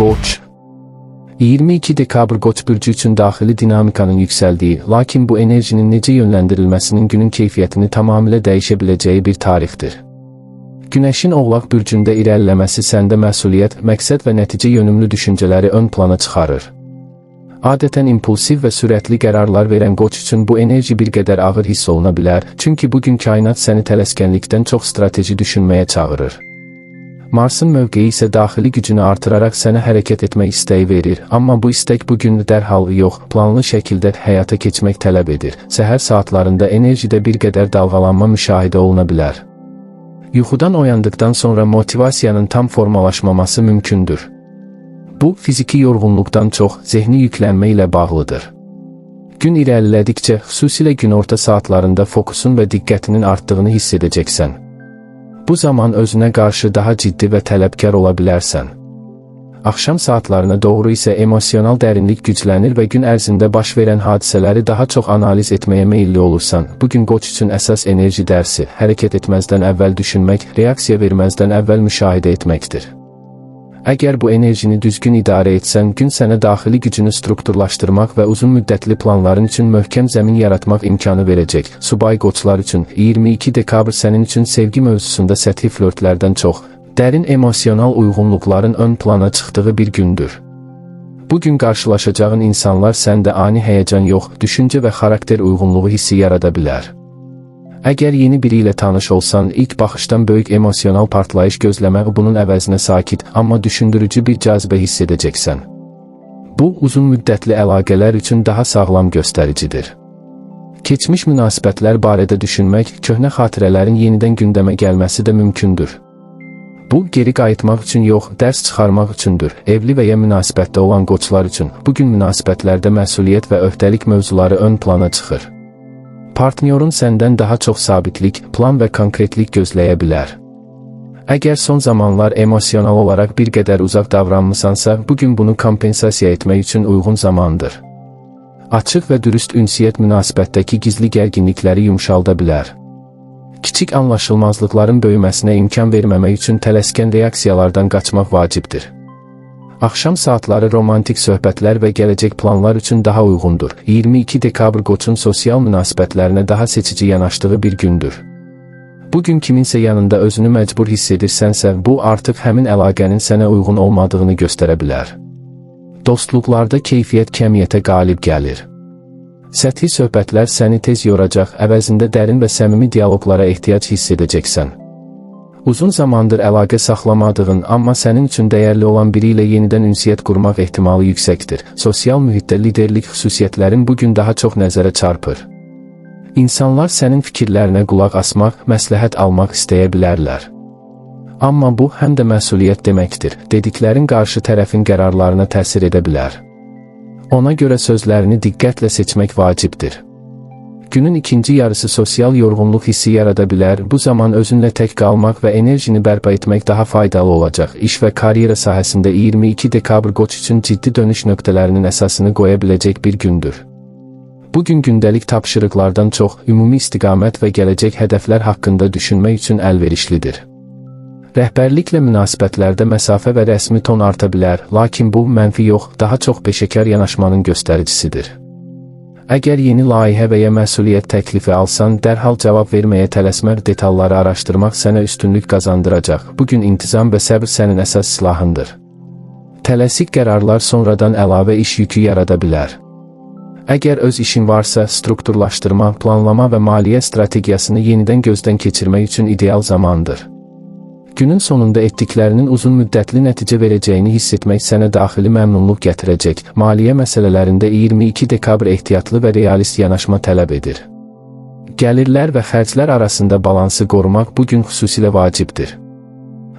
Qoç 22 dekabr Qoç bürcü üçün daxili dinamikanın yüksəldiyi, lakin bu enerjinin necə yönləndirilməsinin günün keyfiyyətini tamamilə dəyişə biləcəyi bir tarixdir. Günəşin Oğlaq bürcündə irəliləməsi səndə məsuliyyət, məqsəd və nəticə yönümlü düşüncələri ön plana çıxarır. Adətən impulsiv və sürətli qərarlar verən Qoç üçün bu enerji bir qədər ağır hiss oluna bilər, çünki bugün kainat səni tələskənlikdən çox strateji düşünməyə çağırır. Marsın mövqeyi isə daxili gücünü artıraraq sənə hərəkət etmək istəyi verir, amma bu istək bugün dərhal yox, planlı şəkildə həyata keçmək tələb edir. Səhər saatlarında enerjidə bir qədər dalğalanma müşahidə oluna bilər. Yuxudan oyandıqdan sonra motivasiyanın tam formalaşmaması mümkündür. Bu, fiziki yorğunluqdan çox, zehni yüklənmə ilə bağlıdır. Gün irəlilədikcə, xüsusilə günorta saatlarında fokusun və diqqətinin artdığını hiss edəcəksən. Bu zaman özünə qarşı daha ciddi və tələbkar ola bilərsən. Axşam saatlarına doğru isə emosional dərinlik güclənir və gün ərzində baş verən hadisələri daha çox analiz etməyə meyilli olursan. Bugün Qoç üçün əsas enerji dərsi, hərəkət etməzdən əvvəl düşünmək, reaksiya verməzdən əvvəl müşahidə etməkdir. Əgər bu enerjini düzgün idarə etsən, gün sənə daxili gücünü strukturlaşdırmaq və uzun müddətli planların üçün möhkəm zəmin yaratmaq imkanı verəcək. Subay Qoçlar üçün 22 dekabr sənin üçün sevgi mövzusunda səthi flörtlərdən çox, dərin emosional uyğunluqların ön plana çıxdığı bir gündür. Bugün qarşılaşacağın insanlar səndə ani həyəcan yox, düşüncə və xarakter uyğunluğu hissi yarada bilər. Əgər yeni biri ilə tanış olsan, ilk baxışdan böyük emosional partlayış gözləmək bunun əvəzinə sakit, amma düşündürücü bir cazibə hiss edəcəksən. Bu, uzun müddətli əlaqələr üçün daha sağlam göstəricidir. Keçmiş münasibətlər barədə düşünmək, köhnə xatirələrin yenidən gündəmə gəlməsi də mümkündür. Bu, geri qayıtmaq üçün yox, dərs çıxarmaq üçündür. Evli və ya münasibətdə olan Qoçlar üçün, bugün münasibətlərdə məsuliyyət və öhdəlik mövzuları ön plana çıxır. Partnyorun səndən daha çox sabitlik, plan və konkretlik gözləyə bilər. Əgər son zamanlar emosional olaraq bir qədər uzaq davranmısansa, bugün bunu kompensasiya etmək üçün uyğun zamandır. Açıq və dürüst ünsiyyət münasibətdəki gizli gərginlikləri yumşalda bilər. Kiçik anlaşılmazlıqların böyüməsinə imkan verməmək üçün tələskən reaksiyalardan qaçmaq vacibdir. Axşam saatları romantik söhbətlər və gələcək planlar üçün daha uyğundur. 22 dekabr Qoçun sosial münasibətlərinə daha seçici yanaşdığı bir gündür. Bugün kiminsə yanında özünü məcbur hiss edirsənsə, bu artıq həmin əlaqənin sənə uyğun olmadığını göstərə bilər. Dostluqlarda keyfiyyət kəmiyyətə qalib gəlir. Səthi söhbətlər səni tez yoracaq, əvəzində dərin və səmimi dialoqlara ehtiyac hiss edəcəksən. Uzun zamandır əlaqə saxlamadığın, amma sənin üçün dəyərli olan biri ilə yenidən ünsiyyət qurmaq ehtimalı yüksəkdir. Sosial mühitdə liderlik xüsusiyyətlərin bugün daha çox nəzərə çarpır. İnsanlar sənin fikirlərinə qulaq asmaq, məsləhət almaq istəyə bilərlər. Amma bu, həm də məsuliyyət deməkdir. Dediklərin qarşı tərəfin qərarlarına təsir edə bilər. Ona görə sözlərini diqqətlə seçmək vacibdir. Günün ikinci yarısı sosial yorğunluq hissi yarada bilər, bu zaman özünlə tək qalmaq və enerjini bərpa etmək daha faydalı olacaq. İş və karyera sahəsində 22 dekabr Qoç üçün ciddi dönüş nöqtələrinin əsasını qoya biləcək bir gündür. Bugün gündəlik tapşırıqlardan çox, ümumi istiqamət və gələcək hədəflər haqqında düşünmək üçün əlverişlidir. Rəhbərliklə münasibətlərdə məsafə və rəsmi ton arta bilər, lakin bu, mənfi yox, daha çox peşəkar yanaşmanın göstəricisidir. Əgər yeni layihə və ya məsuliyyət təklifi alsan, dərhal cavab verməyə tələsmək, detalları araşdırmaq sənə üstünlük qazandıracaq. Bugün intizam və səbr sənin əsas silahındır. Tələsik qərarlar sonradan əlavə iş yükü yarada bilər. Əgər öz işin varsa, strukturlaşdırma, planlama və maliyyə strategiyasını yenidən gözdən keçirmək üçün ideal zamandır. Günün sonunda etdiklərinin uzun müddətli nəticə verəcəyini hiss etmək sənə daxili məmnunluq gətirəcək. Maliyyə məsələlərində 22 dekabr ehtiyatlı və realist yanaşma tələb edir. Gəlirlər və xərclər arasında balansı qorumaq bugün xüsusilə vacibdir.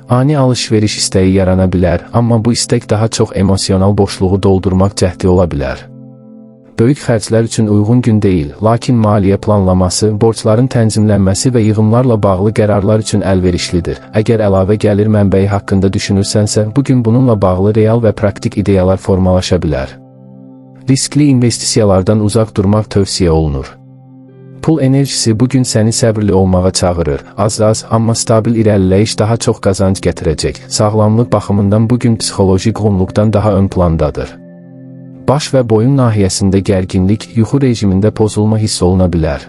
Ani alış-veriş istəyi yarana bilər, amma bu istək daha çox emosional boşluğu doldurmaq cəhdi ola bilər. Böyük xərclər üçün uyğun gün deyil, lakin maliyyə planlaması, borcların tənzimlənməsi və yığımlarla bağlı qərarlar üçün əlverişlidir. Əgər əlavə gəlir mənbəyi haqqında düşünürsənsə, bugün bununla bağlı real və praktik ideyalar formalaşa bilər. Riskli investisiyalardan uzaq durmaq tövsiyə olunur. Pul enerjisi bugün səni səbirli olmağa çağırır. Az amma stabil irəliləyiş daha çox qazanc gətirəcək. Sağlamlıq baxımından bugün psixoloji qonluqdan daha ön plandadır. Baş və boyun nahiyəsində gərginlik, yuxu rejimində pozulma hiss oluna bilər.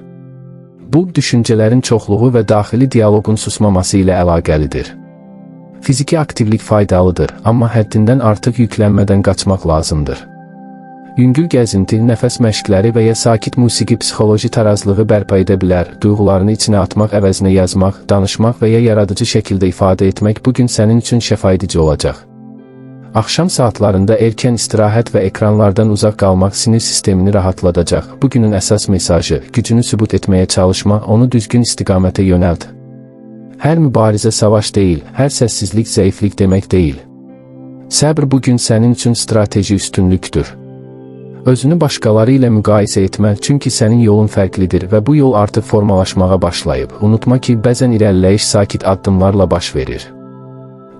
Bu, düşüncələrin çoxluğu və daxili dialoqun susmaması ilə əlaqəlidir. Fiziki aktivlik faydalıdır, amma həddindən artıq yüklənmədən qaçmaq lazımdır. Yüngül gəzinti, nəfəs məşqləri və ya sakit musiqi psixoloji tarazlığı bərpa edə bilər. Duyğularını içinə atmaq əvəzinə yazmaq, danışmaq və ya yaradıcı şəkildə ifadə etmək bugün sənin üçün şəfaedici olacaq. Axşam saatlarında erkən istirahət və ekranlardan uzaq qalmaq sinir sistemini rahatladacaq. Bugünün əsas mesajı, gücünü sübut etməyə çalışma, onu düzgün istiqamətə yönəlt. Hər mübarizə savaş deyil, hər səssizlik zəiflik demək deyil. Səbr bugün sənin üçün strateji üstünlükdür. Özünü başqaları ilə müqayisə etmə, çünki sənin yolun fərqlidir və bu yol artıq formalaşmağa başlayıb. Unutma ki, bəzən irəliləyiş sakit addımlarla baş verir.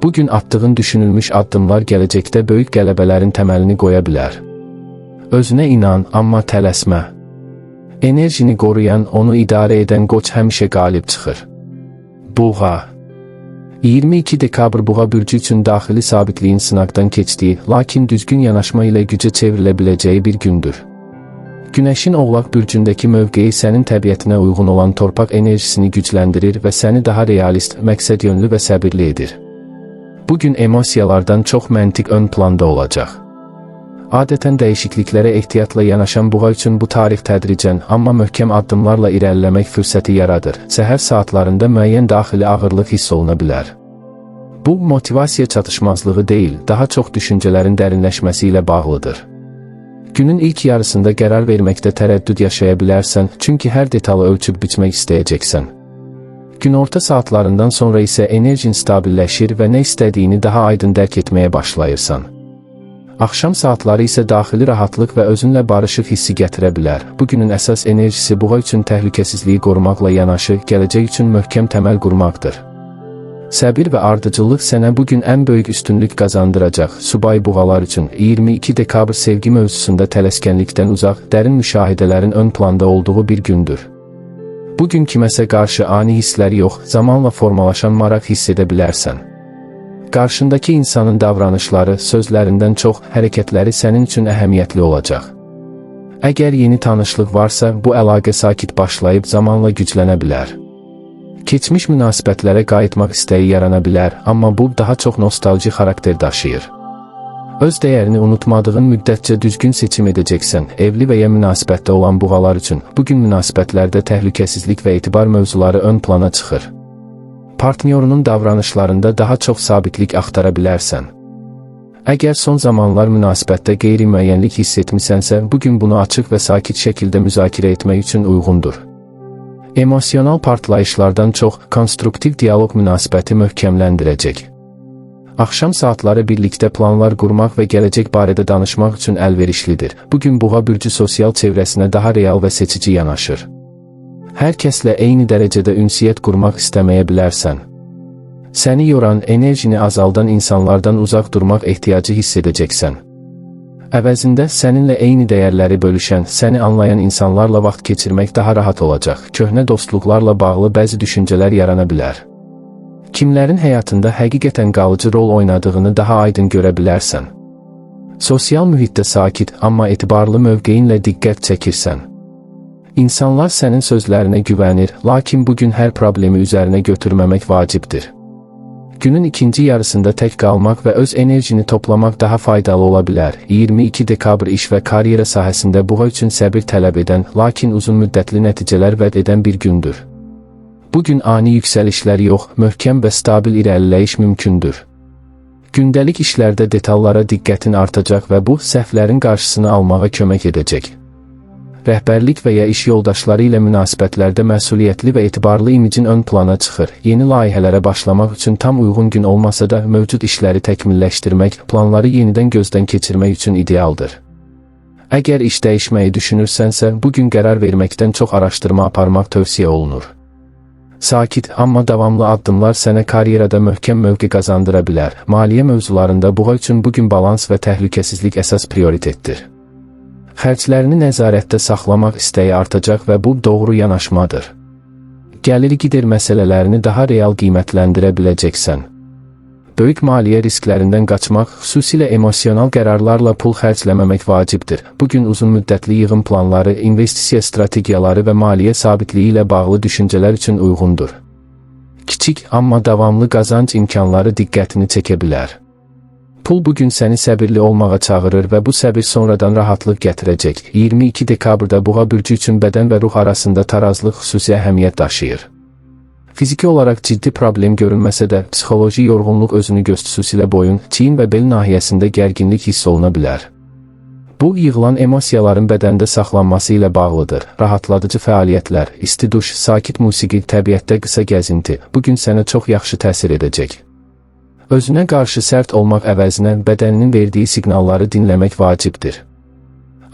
Bugün atdığın düşünülmüş addımlar gələcəkdə böyük qələbələrin təməlini qoya bilər. Özünə inan, amma tələsmə. Enerjini qoruyan, onu idarə edən qoç həmişə qalib çıxır. Buğa 22 dekabr Buğa bürcü üçün daxili sabitliyin sınaqdan keçdiyi, lakin düzgün yanaşma ilə gücə çevrilə biləcəyi bir gündür. Günəşin Oğlaq bürcündəki mövqeyi sənin təbiətinə uyğun olan torpaq enerjisini gücləndirir və səni daha realist, məqsədyönlü və səbirli edir. Bugün emosiyalardan çox məntiq ön planda olacaq. Adətən dəyişikliklərə ehtiyatla yanaşan Buğa üçün bu tarix tədricən, amma möhkəm addımlarla irəliləmək fürsəti yaradır. Səhər saatlarında müəyyən daxili ağırlıq hiss oluna bilər. Bu, motivasiya çatışmazlığı deyil, daha çox düşüncələrin dərinləşməsi ilə bağlıdır. Günün ilk yarısında qərar verməkdə tərəddüd yaşaya bilərsən, çünki hər detalı ölçüb biçmək istəyəcəksən. Günorta saatlarından sonra isə enerjin stabilləşir və nə istədiyini daha aydın dərk etməyə başlayırsan. Axşam saatları isə daxili rahatlıq və özünlə barışıq hissi gətirə bilər. Bugünün əsas enerjisi Buğa üçün təhlükəsizliyi qorumaqla yanaşı, gələcək üçün möhkəm təməl qurmaqdır. Səbir və ardıcıllıq sənə bugün ən böyük üstünlük qazandıracaq. Subay Buğalar üçün 22 dekabr sevgi mövzusunda tələskənlikdən uzaq, dərin müşahidələrin ön planda olduğu bir gündür. Bugün kiməsə qarşı ani hisslər yox, zamanla formalaşan maraq hiss edə bilərsən. Qarşındakı insanın davranışları, sözlərindən çox, hərəkətləri sənin üçün əhəmiyyətli olacaq. Əgər yeni tanışlıq varsa, bu əlaqə sakit başlayıb zamanla güclənə bilər. Keçmiş münasibətlərə qayıtmaq istəyi yarana bilər, amma bu daha çox nostalji xarakter daşıyır. Öz dəyərini unutmadığın müddətcə düzgün seçim edəcəksən. Evli və ya münasibətdə olan Buğalar üçün bugün münasibətlərdə təhlükəsizlik və etibar mövzuları ön plana çıxır. Partnyorunun davranışlarında daha çox sabitlik axtara bilərsən. Əgər son zamanlar münasibətdə qeyri-müəyyənlik hiss etmisənsə, bugün bunu açıq və sakit şəkildə müzakirə etmək üçün uyğundur. Emosional partlayışlardan çox, konstruktiv dialoq münasibəti möhkəmləndirəcək. Axşam saatları birlikdə planlar qurmaq və gələcək barədə danışmaq üçün əlverişlidir. Bugün Buğa bürcü sosial çevrəsinə daha real və seçici yanaşır. Hər kəslə eyni dərəcədə ünsiyyət qurmaq istəməyə bilərsən. Səni yoran, enerjini azaldan insanlardan uzaq durmaq ehtiyacı hiss edəcəksən. Əvəzində səninlə eyni dəyərləri bölüşən, səni anlayan insanlarla vaxt keçirmək daha rahat olacaq. Köhnə dostluqlarla bağlı bəzi düşüncələr yarana bilər. Kimlərin həyatında həqiqətən qalıcı rol oynadığını daha aydın görə bilərsən. Sosial mühitdə sakit, amma etibarlı mövqeyinlə diqqət çəkirsən. İnsanlar sənin sözlərinə güvənir, lakin bugün hər problemi üzərinə götürməmək vacibdir. Günün ikinci yarısında tək qalmaq və öz enerjini toplamaq daha faydalı ola bilər. 22 dekabr iş və karyera sahəsində Buğa üçün səbir tələb edən, lakin uzun müddətli nəticələr vəd edən bir gündür. Bugün ani yüksəlişlər yox, möhkəm və stabil irəliləyiş mümkündür. Gündəlik işlərdə detallara diqqətin artacaq və bu, səhvlərin qarşısını almağa kömək edəcək. Rəhbərlik və ya iş yoldaşları ilə münasibətlərdə məsuliyyətli və etibarlı imicin ön plana çıxır. Yeni layihələrə başlamaq üçün tam uyğun gün olmasa da, mövcud işləri təkmilləşdirmək, planları yenidən gözdən keçirmək üçün idealdır. Əgər iş dəyişməyi düşünürsənsə, bugün qərar verməkdən çox araşdırma aparmaq tövsiyə olunur. Sakit, amma davamlı addımlar sənə karyerada möhkəm mövqe qazandıra bilər. Maliyyə mövzularında Buğa üçün bugün balans və təhlükəsizlik əsas prioritetdir. Xərclərini nəzarətdə saxlamaq istəyi artacaq və bu doğru yanaşmadır. Gəlir-gidir məsələlərini daha real qiymətləndirə biləcəksən. Böyük maliyyə risklərindən qaçmaq, xüsusilə emosional qərarlarla pul xərcləməmək vacibdir. Bugün uzun müddətli yığım planları, investisiya strategiyaları və maliyyə sabitliyi ilə bağlı düşüncələr üçün uyğundur. Kiçik, amma davamlı qazanc imkanları diqqətini çəkə bilər. Pul bugün səni səbirli olmağa çağırır və bu səbir sonradan rahatlıq gətirəcək. 22 dekabrda Boğa bürcü üçün bədən və ruh arasında tarazlıq xüsusi əhəmiyyət daşıyır. Fiziki olaraq ciddi problem görünməsə də, psixoloji yorğunluq özünü xüsusilə boyun, çiyin və bel nahiyəsində gərginlik hiss oluna bilər. Bu, yığılan emosiyaların bədəndə saxlanması ilə bağlıdır. Rahatladıcı fəaliyyətlər, isti duş, sakit musiqi, təbiətdə qısa gəzinti bugün sənə çox yaxşı təsir edəcək. Özünə qarşı sərt olmaq əvəzinə bədəninin verdiyi siqnalları dinləmək vacibdir.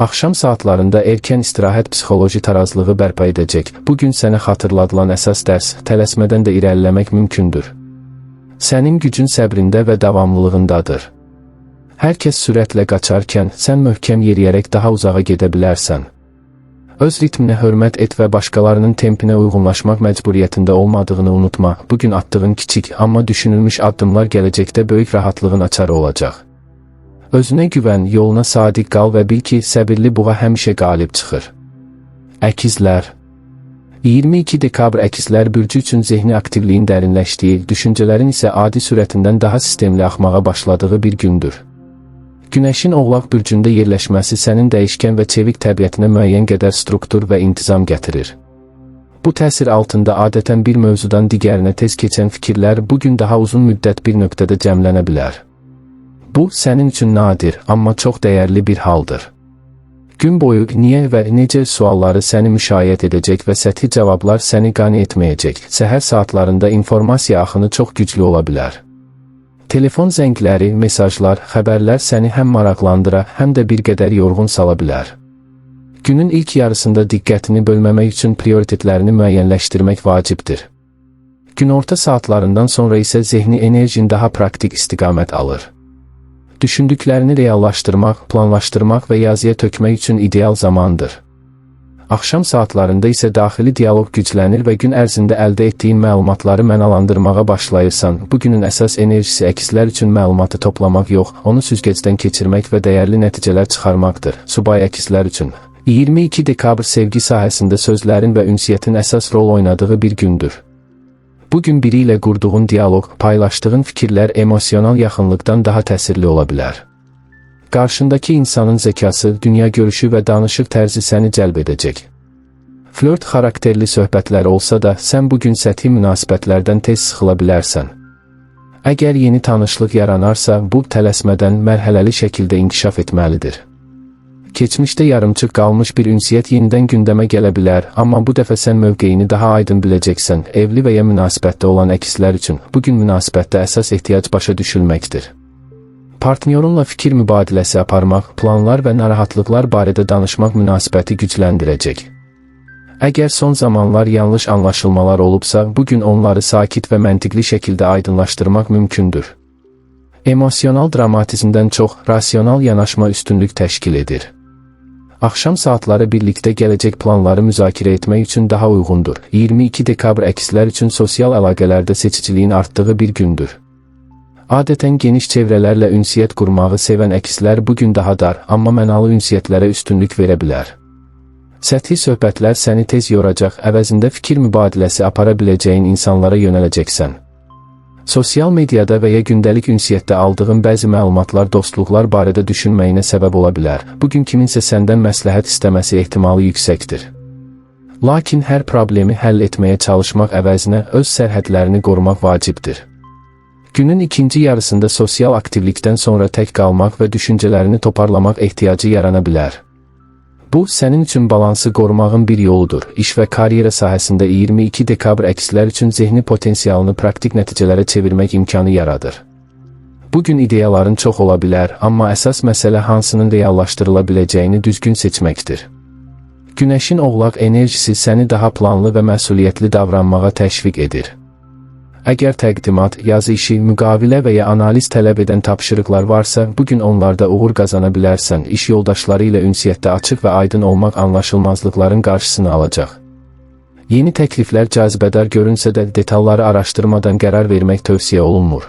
Axşam saatlarında erkən istirahət psixoloji tarazlığı bərpa edəcək. Bugün sənə xatırladılan əsas dərs, tələsmədən də irəliləmək mümkündür. Sənin gücün səbrində və davamlılığındadır. Hər kəs sürətlə qaçarkən, sən möhkəm yeriyərək daha uzağa gedə bilərsən. Öz ritminə hörmət et və başqalarının tempinə uyğunlaşmaq məcburiyyətində olmadığını unutma. Bugün atdığın kiçik, amma düşünülmüş addımlar gələcəkdə böyük rahatlığın açarı olacaq. Özünə güvən, yoluna sadiq qal və bil ki, səbirli Boğa həmişə qalib çıxır. Əkizlər 22 dekabr əkizlər bürcü üçün zehni aktivliyin dərinləşdiyi, düşüncələrin isə adi sürətindən daha sistemli axmağa başladığı bir gündür. Günəşin Oğlaq bürcündə yerləşməsi sənin dəyişkən və çevik təbiətinə müəyyən qədər struktur və intizam gətirir. Bu təsir altında adətən bir mövzudan digərinə tez keçən fikirlər bugün daha uzun müddət bir nöqtədə cəmlənə bilər. Bu, sənin üçün nadir, amma çox dəyərli bir haldır. Gün boyu niyə və necə sualları səni müşayiət edəcək və səthi cavablar səni qane etməyəcək. Səhər saatlarında informasiya axını çox güclü ola bilər. Telefon zəngləri, mesajlar, xəbərlər səni həm maraqlandıra, həm də bir qədər yorğun sala bilər. Günün ilk yarısında diqqətini bölməmək üçün prioritetlərini müəyyənləşdirmək vacibdir. Günorta saatlarından sonra isə zehni enerjin daha praktik istiqamət alır. Düşündüklərini reallaşdırmaq, planlaşdırmaq və yazıya tökmək üçün ideal zamandır. Axşam saatlarında isə daxili dialoq güclənir və gün ərzində əldə etdiyin məlumatları mənalandırmağa başlayırsan. Bugünün əsas enerjisi əkizlər üçün məlumatı toplamaq yox, onu süzgəcdən keçirmək və dəyərli nəticələr çıxarmaqdır. Subay əkizlər üçün 22 dekabr sevgi sahəsində sözlərin və ünsiyyətin əsas rol oynadığı bir gündür. Bugün biri ilə qurduğun dialoq, paylaşdığın fikirlər emosional yaxınlıqdan daha təsirli ola bilər. Qarşındakı insanın zəkası, dünya görüşü və danışıq tərzi səni cəlb edəcək. Flört xarakterli söhbətlər olsa da, sən bugün səthi münasibətlərdən tez sıxıla bilərsən. Əgər yeni tanışlıq yaranarsa, bu tələsmədən mərhələli şəkildə inkişaf etməlidir. Keçmişdə yarımçıq qalmış bir ünsiyyət yenidən gündəmə gələ bilər, amma bu dəfə sən mövqeyini daha aydın biləcəksən. Evli və ya münasibətdə olan əkizlər üçün bugün münasibətdə əsas ehtiyac başa düşülməkdir. Partnyorunla fikir mübadiləsi aparmaq, planlar və narahatlıqlar barədə danışmaq münasibəti gücləndirəcək. Əgər son zamanlar yanlış anlaşılmalar olubsa, bugün onları sakit və məntiqli şəkildə aydınlaşdırmaq mümkündür. Emosional dramatizmdən çox, rasional yanaşma üstünlük təşkil edir. Axşam saatları birlikdə gələcək planları müzakirə etmək üçün daha uyğundur. 22 dekabr əkizlər üçün sosial əlaqələrdə seçiciliyin artdığı bir gündür. Adətən geniş çevrələrlə ünsiyyət qurmağı sevən əkizlər bugün daha dar, amma mənalı ünsiyyətlərə üstünlük verə bilər. Səthi söhbətlər səni tez yoracaq, əvəzində fikir mübadiləsi apara biləcəyin insanlara yönələcəksən. Sosial mediada və ya gündəlik ünsiyyətdə aldığın bəzi məlumatlar dostluqlar barədə düşünməyinə səbəb ola bilər. Bugün kiminsə səndən məsləhət istəməsi ehtimalı yüksəkdir. Lakin hər problemi həll etməyə çalışmaq əvəzinə öz sərhədlərini qorumaq vacibdir. Günün ikinci yarısında sosial aktivlikdən sonra tək qalmaq və düşüncələrini toparlamaq ehtiyacı yarana bilər. Bu, sənin üçün balansı qorumağın bir yoludur. İş və karyera sahəsində 22 dekabr əkizlər üçün zehni potensialını praktik nəticələrə çevirmək imkanı yaradır. Bugün ideyaların çox ola bilər, amma əsas məsələ hansının reallaşdırıla biləcəyini düzgün seçməkdir. Günəşin Oğlaq enerjisi səni daha planlı və məsuliyyətli davranmağa təşviq edir. Əgər təqdimat, yazı işi, müqavilə və ya analiz tələb edən tapşırıqlar varsa, bugün onlarda uğur qazana bilərsən. İş yoldaşları ilə ünsiyyətdə açıq və aydın olmaq anlaşılmazlıqların qarşısını alacaq. Yeni təkliflər cazibədar görünsə də detalları araşdırmadan qərar vermək tövsiyə olunmur.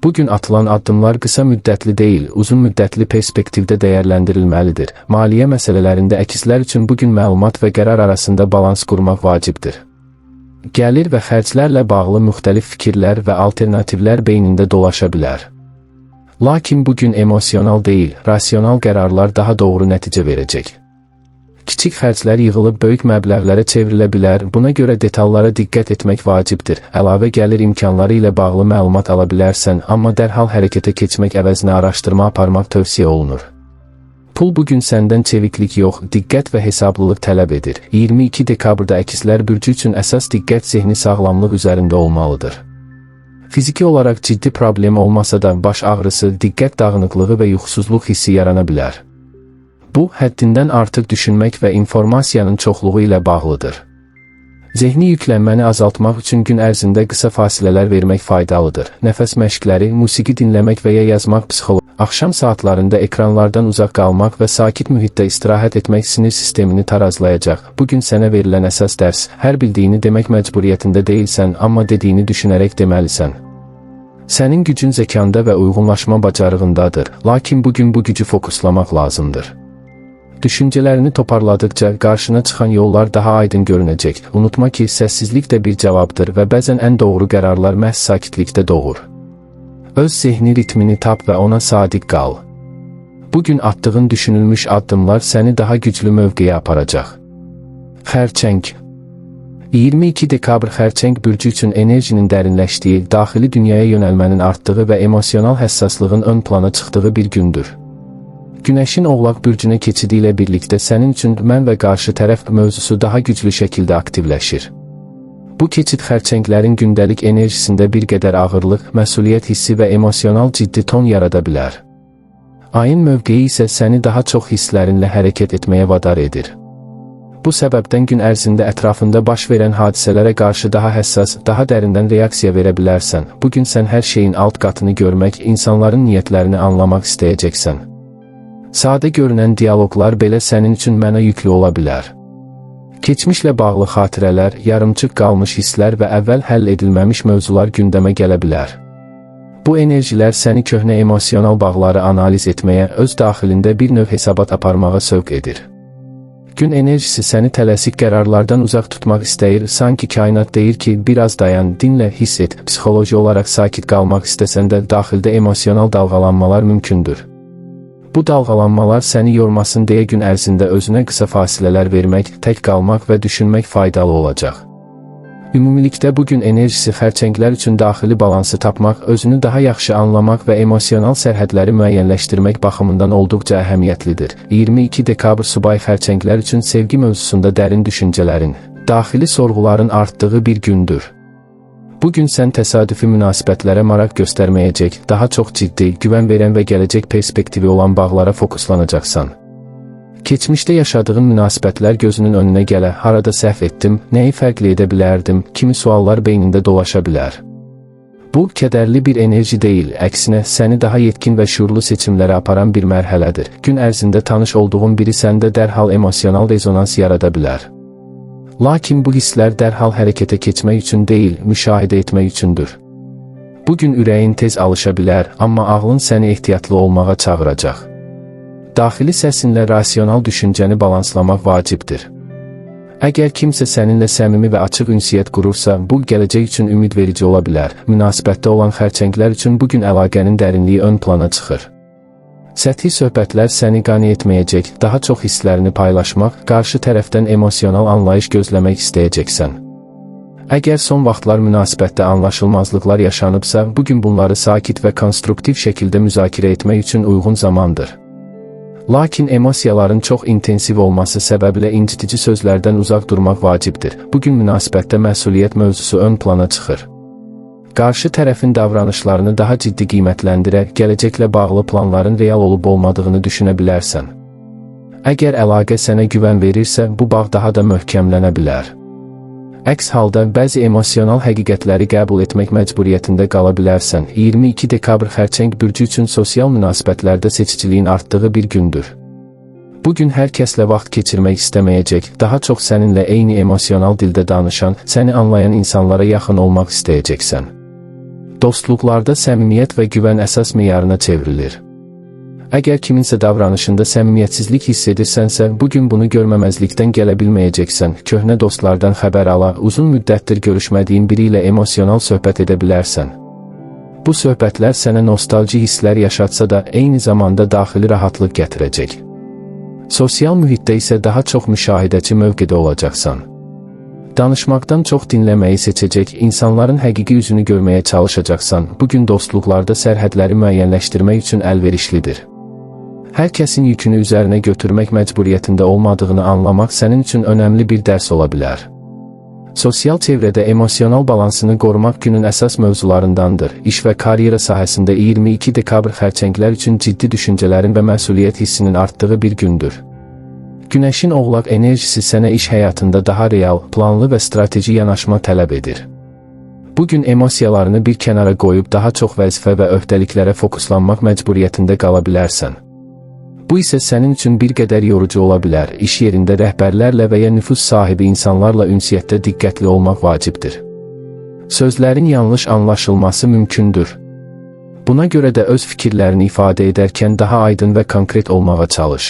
Bugün atılan addımlar qısa müddətli deyil, uzun müddətli perspektivdə dəyərləndirilməlidir. Maliyyə məsələlərində əkizlər üçün bugün məlumat və qərar arasında balans qurmaq vacibdir. Gəlir və xərclərlə bağlı müxtəlif fikirlər və alternativlər beynində dolaşa bilər. Lakin bugün emosional deyil, rasional qərarlar daha doğru nəticə verəcək. Kiçik xərclər yığılıb böyük məbləğlərə çevrilə bilər, buna görə detallara diqqət etmək vacibdir. Əlavə gəlir imkanları ilə bağlı məlumat ala bilərsən, amma dərhal hərəkətə keçmək əvəzinə araşdırma aparmaq tövsiyə olunur. Pul bugün səndən çeviklik yox, diqqət və hesablılıq tələb edir. 22 dekabrda əkizlər bürcü üçün əsas diqqət zehni sağlamlıq üzərində olmalıdır. Fiziki olaraq ciddi problem olmasa da baş ağrısı, diqqət dağınıqlığı və yuxusuzluq hissi yarana bilər. Bu, həddindən artıq düşünmək və informasiyanın çoxluğu ilə bağlıdır. Zehni yüklənməni azaltmaq üçün gün ərzində qısa fasilələr vermək faydalıdır. Nəfəs məşqləri, musiqi dinləmək və ya yazmaq psixoloji. Axşam saatlarında ekranlardan uzaq qalmaq və sakit mühitdə istirahət etmək sinir sistemini tarazlayacaq. Bugün sənə verilən əsas dərs, hər bildiyini demək məcburiyyətində deyilsən, amma dediyini düşünərək deməlisən. Sənin gücün zəkanda və uyğunlaşma bacarığındadır, lakin bugün bu gücü fokuslamaq lazımdır. Düşüncələrini toparladıkca qarşına çıxan yollar daha aydın görünəcək. Unutma ki, səssizlik də bir cavabdır və bəzən ən doğru qərarlar məhz sakitlikdə doğur. Öz zehni ritmini tap və ona sadiq qal. Bugün atdığın düşünülmüş addımlar səni daha güclü mövqeyə aparacaq. Xərçəng 22 dekabr Xərçəng bürcü üçün enerjinin dərinləşdiyi, daxili dünyaya yönəlmənin artdığı və emosional həssaslığın ön plana çıxdığı bir gündür. Günəşin Oğlaq bürcünə keçidi ilə birlikdə sənin üçün mən və qarşı tərəf mövzusu daha güclü şəkildə aktivləşir. Bu keçid xərçənglərin gündəlik enerjisində bir qədər ağırlıq, məsuliyyət hissi və emosional ciddi ton yarada bilər. Ayın mövqeyi isə səni daha çox hisslərinlə hərəkət etməyə vadar edir. Bu səbəbdən gün ərzində ətrafında baş verən hadisələrə qarşı daha həssas, daha dərindən reaksiya verə bilərsən. Bugün sən hər şeyin alt qatını görmək, insanların niyyətlərini anlamaq istəyəcəksən. Sadə görünən dialoqlar belə sənin üçün mənə yüklü ola bilər. Keçmişlə bağlı xatirələr, yarımçıq qalmış hisslər və əvvəl həll edilməmiş mövzular gündəmə gələ bilər. Bu enerjilər səni köhnə emosional bağları analiz etməyə, öz daxilində bir növ hesabat aparmağa sövq edir. Gün enerjisi səni tələsik qərarlardan uzaq tutmaq istəyir, sanki kainat deyir ki, biraz dayan, dinlə, hiss et. Psixoloji olaraq sakit qalmaq istəsən də daxildə emosional dalğalanmalar mümkündür. Bu dalğalanmalar səni yormasın deyə gün ərzində özünə qısa fasilələr vermək, tək qalmaq və düşünmək faydalı olacaq. Ümumilikdə bugün enerjisi xərçənglər üçün daxili balansı tapmaq, özünü daha yaxşı anlamaq və emosional sərhədləri müəyyənləşdirmək baxımından olduqca əhəmiyyətlidir. 22 dekabr subay xərçənglər üçün sevgi mövzusunda dərin düşüncələrin, daxili sorğuların artdığı bir gündür. Bugün sən təsadüfi münasibətlərə maraq göstərməyəcək, daha çox ciddi, güvən verən və gələcək perspektivi olan bağlara fokuslanacaqsan. Keçmişdə yaşadığın münasibətlər gözünün önünə gələ, harada səhv etdim, nəyi fərqli edə bilərdim, kimi suallar beynində dolaşa bilər. Bu, kədərli bir enerji deyil, əksinə, səni daha yetkin və şuurlu seçimlərə aparan bir mərhələdir. Gün ərzində tanış olduğun biri səndə dərhal emosional rezonans yarada bilər. Lakin bu hisslər dərhal hərəkətə keçmək üçün deyil, müşahidə etmək üçündür. Bugün ürəyin tez alışa bilər, amma ağlın səni ehtiyatlı olmağa çağıracaq. Daxili səsinlə rasional düşüncəni balanslamaq vacibdir. Əgər kimsə səninlə səmimi və açıq ünsiyyət qurursa, bu gələcək üçün ümid verici ola bilər. Münasibətdə olan xərçənglər üçün bugün əlaqənin dərinliyi ön plana çıxır. Səthi söhbətlər səni qane etməyəcək, daha çox hisslərini paylaşmaq, qarşı tərəfdən emosional anlayış gözləmək istəyəcəksən. Əgər son vaxtlar münasibətdə anlaşılmazlıqlar yaşanıbsa, bugün bunları sakit və konstruktiv şəkildə müzakirə etmək üçün uyğun zamandır. Lakin emosiyaların çox intensiv olması səbəbilə incitici sözlərdən uzaq durmaq vacibdir. Bugün münasibətdə məsuliyyət mövzusu ön plana çıxır. Qarşı tərəfin davranışlarını daha ciddi qiymətləndirə, gələcəklə bağlı planların real olub-olmadığını düşünə bilərsən. Əgər əlaqə sənə güvən verirsə, bu bağ daha da möhkəmlənə bilər. Əks halda bəzi emosional həqiqətləri qəbul etmək məcburiyyətində qala bilərsən. 22 dekabr xərçəng bürcü üçün sosial münasibətlərdə seçiciliyin artdığı bir gündür. Bugün hər kəslə vaxt keçirmək istəməyəcək, daha çox səninlə eyni emosional dildə danışan, səni anlayan insanlara yaxın olmaq istəyəcəksən. Dostluqlarda səmimiyyət və güvən əsas meyarına çevrilir. Əgər kiminsə davranışında səmimiyyətsizlik hiss edirsənsə, bugün bunu görməməzlikdən gələ bilməyəcəksən. Köhnə dostlardan xəbər ala, uzun müddətdir görüşmədiyin biri ilə emosional söhbət edə bilərsən. Bu söhbətlər sənə nostalji hisslər yaşatsa da, eyni zamanda daxili rahatlıq gətirəcək. Sosial mühitdə isə daha çox müşahidəçi mövqedə olacaqsan. Danışmaqdan çox dinləməyi seçəcək, insanların həqiqi üzünü görməyə çalışacaqsan. Bugün dostluqlarda sərhədləri müəyyənləşdirmək üçün əlverişlidir. Hər kəsin yükünü üzərinə götürmək məcburiyyətində olmadığını anlamaq sənin üçün önəmli bir dərs ola bilər. Sosial çevrədə emosional balansını qorumaq günün əsas mövzularındandır. İş və karyera sahəsində 22 dekabr xərçənglər üçün ciddi düşüncələrin və məsuliyyət hissinin artdığı bir gündür. Günəşin Oğlaq enerjisi sənə iş həyatında daha real, planlı və strateji yanaşma tələb edir. Bugün emosiyalarını bir kənara qoyub daha çox vəzifə və öhdəliklərə fokuslanmaq məcburiyyətində qala bilərsən. Bu isə sənin üçün bir qədər yorucu ola bilər. İş yerində rəhbərlərlə və ya nüfuz sahibi insanlarla ünsiyyətdə diqqətli olmaq vacibdir. Sözlərin yanlış anlaşılması mümkündür. Buna görə də öz fikirlərini ifadə edərkən daha aydın və konkret olmağa çalış.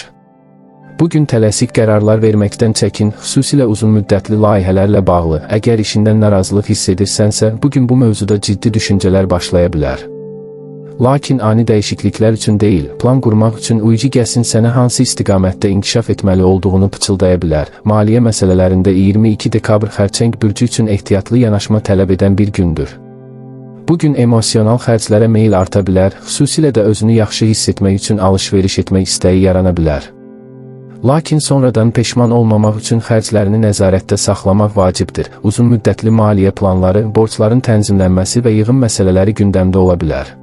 Bugün tələsik qərarlar verməkdən çəkin, xüsusilə uzun müddətli layihələrlə bağlı. Əgər işindən narazılıq hiss edirsənsə, bugün bu mövzuda ciddi düşüncələr başlaya bilər. Lakin ani dəyişikliklər üçün deyil, plan qurmaq üçün uyğun gəlsin sənə hansı istiqamətdə inkişaf etməli olduğunu pıçıldaya bilər. Maliyyə məsələlərində 22 dekabr xərçəng bürcü üçün ehtiyatlı yanaşma tələb edən bir gündür. Bugün emosional xərclərə meyil arta bilər, xüsusilə də özünü yaxşı hiss etmək üçün alış-veriş etmək istəyi yarana bilər. Lakin sonradan peşman olmamaq üçün xərclərini nəzarətdə saxlamaq vacibdir. Uzun müddətli maliyyə planları, borcların tənzimlənməsi və yığım məsələləri gündəmdə ola bilər.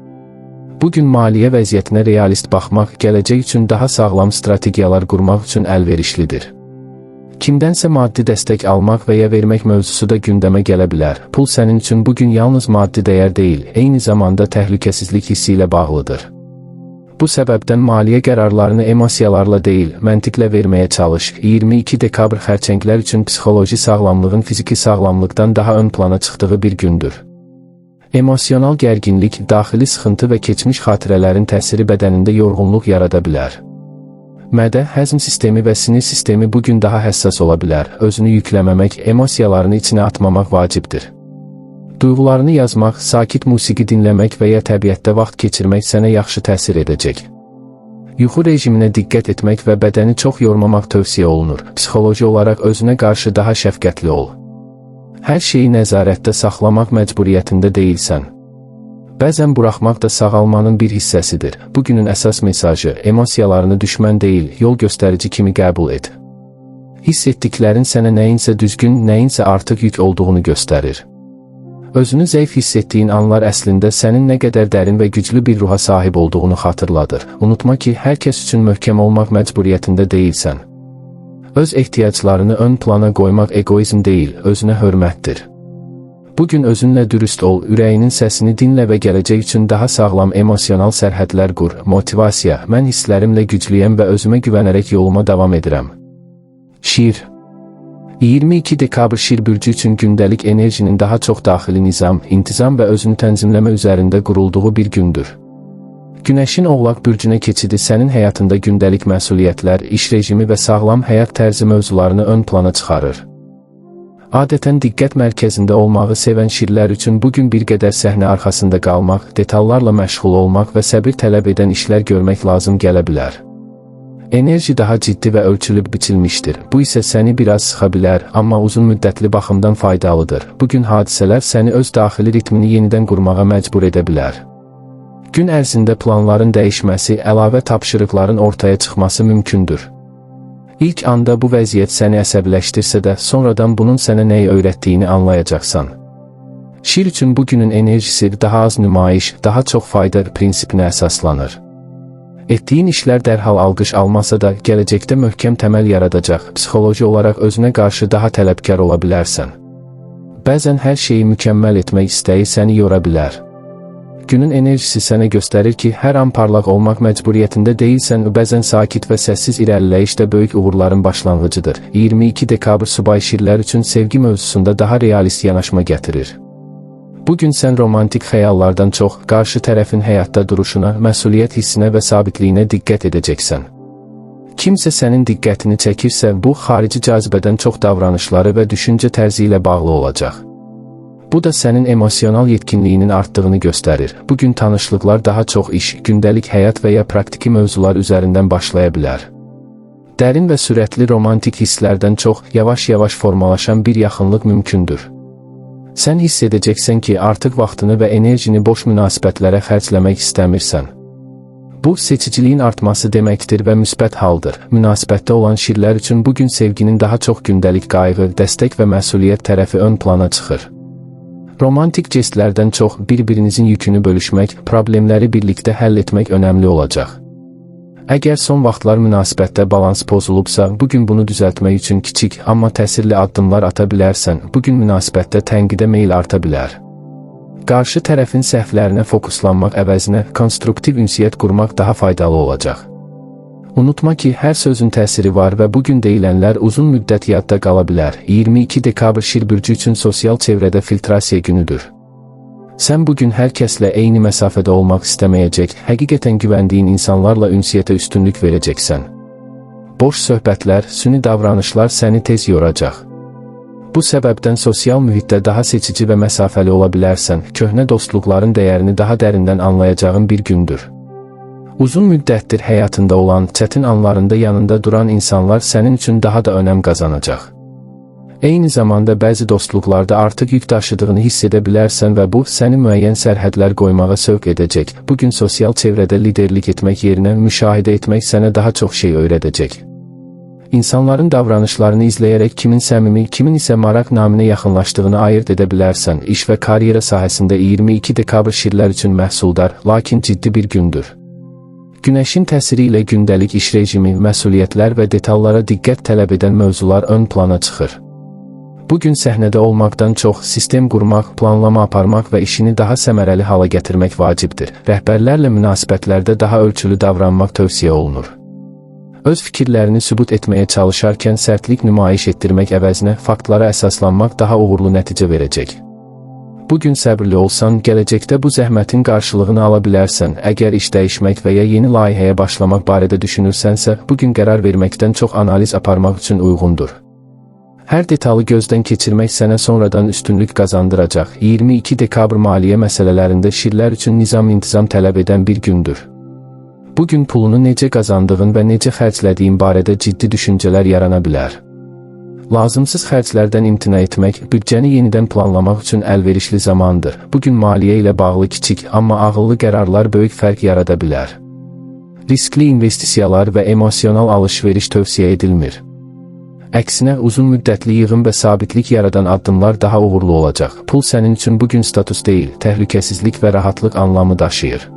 Bugün maliyyə vəziyyətinə realist baxmaq, gələcək üçün daha sağlam strategiyalar qurmaq üçün əlverişlidir. Kimdənsə maddi dəstək almaq və ya vermək mövzusu da gündəmə gələ bilər. Pul sənin üçün bugün yalnız maddi dəyər deyil, eyni zamanda təhlükəsizlik hissi ilə bağlıdır. Bu səbəbdən maliyyə qərarlarını emosiyalarla deyil, məntiqlə verməyə çalış. 22 dekabr xərçənglər üçün psixoloji sağlamlığın fiziki sağlamlıqdan daha ön plana çıxdığı bir gündür. Emosional gərginlik, daxili sıxıntı və keçmiş xatirələrin təsiri bədənində yorğunluq yarada bilər. Mədə, həzm sistemi və sinir sistemi bugün daha həssas ola bilər. Özünü yükləməmək, emosiyalarını içinə atmamaq vacibdir. Duyğularını yazmaq, sakit musiqi dinləmək və ya təbiətdə vaxt keçirmək sənə yaxşı təsir edəcək. Yuxu rejiminə diqqət etmək və bədəni çox yormamaq tövsiyə olunur. Psixoloji olaraq özünə qarşı daha şəfqətli ol. Hər şeyi nəzarətdə saxlamaq məcburiyyətində deyilsən. Bəzən buraxmaq da sağalmanın bir hissəsidir. Bugünün əsas mesajı, emosiyalarını düşmən deyil, yol göstərici kimi qəbul et. Hiss etdiklərin sənə nəyinsə düzgün, nəyinsə artıq yük olduğunu göstərir. Özünü zəif hiss etdiyin anlar əslində sənin nə qədər dərin və güclü bir ruha sahib olduğunu xatırladır. Unutma ki, hər kəs üçün möhkəm olmaq məcburiyyətində deyilsən. Öz ehtiyaclarını ön plana qoymaq egoizm deyil, özünə hörmətdir. Bugün özünlə dürüst ol, ürəyinin səsini dinlə və gələcək üçün daha sağlam emosional sərhədlər qur. Motivasiya, mən hisslərimlə güclüyəm və özümə güvənərək yoluma davam edirəm. Şir 22 dekabr Şir bürcü üçün gündəlik enerjinin daha çox daxili nizam, intizam və özünü tənzimləmə üzərində qurulduğu bir gündür. Günəşin Oğlaq bürcünə keçidi sənin həyatında gündəlik məsuliyyətlər, iş rejimi və sağlam həyat tərzi mövzularını ön plana çıxarır. Adətən diqqət mərkəzində olmağı sevən şirlər üçün bugün bir qədər səhnə arxasında qalmaq, detallarla məşğul olmaq və səbir tələb edən işlər görmək lazım gələ bilər. Enerji daha ciddi və ölçülüb biçilmişdir. Bu isə səni biraz sıxa bilər, amma uzun müddətli baxımdan faydalıdır. Bugün hadisələr səni öz daxili ritmini yenidən qurmağa məcbur edə bilər. Gün ərzində planların dəyişməsi, əlavə tapşırıqların ortaya çıxması mümkündür. İlk anda bu vəziyyət səni əsəbləşdirsə də, sonradan bunun sənə nəyi öyrətdiyini anlayacaqsan. Şir üçün bugünün enerjisi daha az nümayiş, daha çox fayda prinsipinə əsaslanır. Etdiyin işlər dərhal alqış almasa da, gələcəkdə möhkəm təməl yaradacaq, psixoloji olaraq özünə qarşı daha tələbkar ola bilərsən. Bəzən hər şeyi mükəmməl etmək istəyi səni yora bilər. Günün enerjisi sənə göstərir ki, hər an parlaq olmaq məcburiyyətində deyilsən, bəzən sakit və səssiz irəliləyiş də böyük uğurların başlanğıcıdır. 22 dekabr subay şirlər üçün sevgi mövzusunda daha realist yanaşma gətirir. Bugün sən romantik xəyallardan çox, qarşı tərəfin həyatda duruşuna, məsuliyyət hissinə və sabitliyinə diqqət edəcəksən. Kimsə sənin diqqətini çəkirsə, bu, xarici cazibədən çox davranışları və düşüncə tərzi ilə bağlı olacaq. Bu da sənin emosional yetkinliyinin artdığını göstərir. Bugün tanışlıqlar daha çox iş, gündəlik həyat və ya praktiki mövzular üzərindən başlaya bilər. Dərin və sürətli romantik hisslərdən çox, yavaş-yavaş formalaşan bir yaxınlıq mümkündür. Sən hiss edəcəksən ki, artıq vaxtını və enerjini boş münasibətlərə xərcləmək istəmirsən. Bu, seçiciliyin artması deməkdir və müsbət haldır. Münasibətdə olan şirlər üçün bugün sevginin daha çox gündəlik qayğı, dəstək və məsuliyyət tərəfi ön plana çıxır. Romantik jestlərdən çox bir-birinizin yükünü bölüşmək, problemləri birlikdə həll etmək önəmli olacaq. Əgər son vaxtlar münasibətdə balans pozulubsa, bugün bunu düzəltmək üçün kiçik, amma təsirli addımlar ata bilərsən. Bugün münasibətdə tənqidə meyl arta bilər. Qarşı tərəfin səhvlərinə fokuslanmaq əvəzinə konstruktiv ünsiyyət qurmaq daha faydalı olacaq. Unutma ki, hər sözün təsiri var və bugün deyilənlər uzun müddət yadda qala bilər. 22 dekabr şir bürcü üçün sosial çevrədə filtrasiya günüdür. Sən bugün hər kəslə eyni məsafədə olmaq istəməyəcək, həqiqətən güvəndiyin insanlarla ünsiyyətə üstünlük verəcəksən. Boş söhbətlər, süni davranışlar səni tez yoracaq. Bu səbəbdən sosial mühitdə daha seçici və məsafəli ola bilərsən, köhnə dostluqların dəyərini daha dərindən anlayacağın bir gündür. Uzun müddətdir həyatında olan, çətin anlarında yanında duran insanlar sənin üçün daha da önəm qazanacaq. Eyni zamanda bəzi dostluqlarda artıq yük daşıdığını hiss edə bilərsən və bu, səni müəyyən sərhədlər qoymağa sövq edəcək. Bugün sosial çevrədə liderlik etmək yerinə müşahidə etmək sənə daha çox şey öyrədəcək. İnsanların davranışlarını izləyərək kimin səmimi, kimin isə maraq naminə yaxınlaşdığını ayırt edə bilərsən. İş və karyera sahəsində 22 dekabr şirlər üçün məhsuldar, lakin ciddi bir gündür. Günəşin təsiri ilə gündəlik iş rejimi, məsuliyyətlər və detallara diqqət tələb edən mövzular ön plana çıxır. Bugün səhnədə olmaqdan çox sistem qurmaq, planlama aparmaq və işini daha səmərəli hala gətirmək vacibdir. Rəhbərlərlə münasibətlərdə daha ölçülü davranmaq tövsiyə olunur. Öz fikirlərini sübut etməyə çalışarkən sərtlik nümayiş etdirmək əvəzinə faktlara əsaslanmaq daha uğurlu nəticə verəcək. Bugün səbirli olsan, gələcəkdə bu zəhmətin qarşılığını ala bilərsən. Əgər iş dəyişmək və ya yeni layihəyə başlamaq barədə düşünürsənsə, bugün qərar verməkdən çox analiz aparmaq üçün uyğundur. Hər detalı gözdən keçirmək sənə sonradan üstünlük qazandıracaq. 22 dekabr maliyyə məsələlərində şirlər üçün nizam-intizam tələb edən bir gündür. Bugün pulunu necə qazandığın və necə xərclədiyin barədə ciddi düşüncələr yarana bilər. Lazımsız xərclərdən imtina etmək, büdcəni yenidən planlamaq üçün əlverişli zamandır. Bugün maliyyə ilə bağlı kiçik, amma ağıllı qərarlar böyük fərq yarada bilər. Riskli investisiyalar və emosional alış-veriş tövsiyə edilmir. Əksinə, uzun müddətli yığım və sabitlik yaradan addımlar daha uğurlu olacaq. Pul sənin üçün bugün status deyil, təhlükəsizlik və rahatlıq anlamı daşıyır.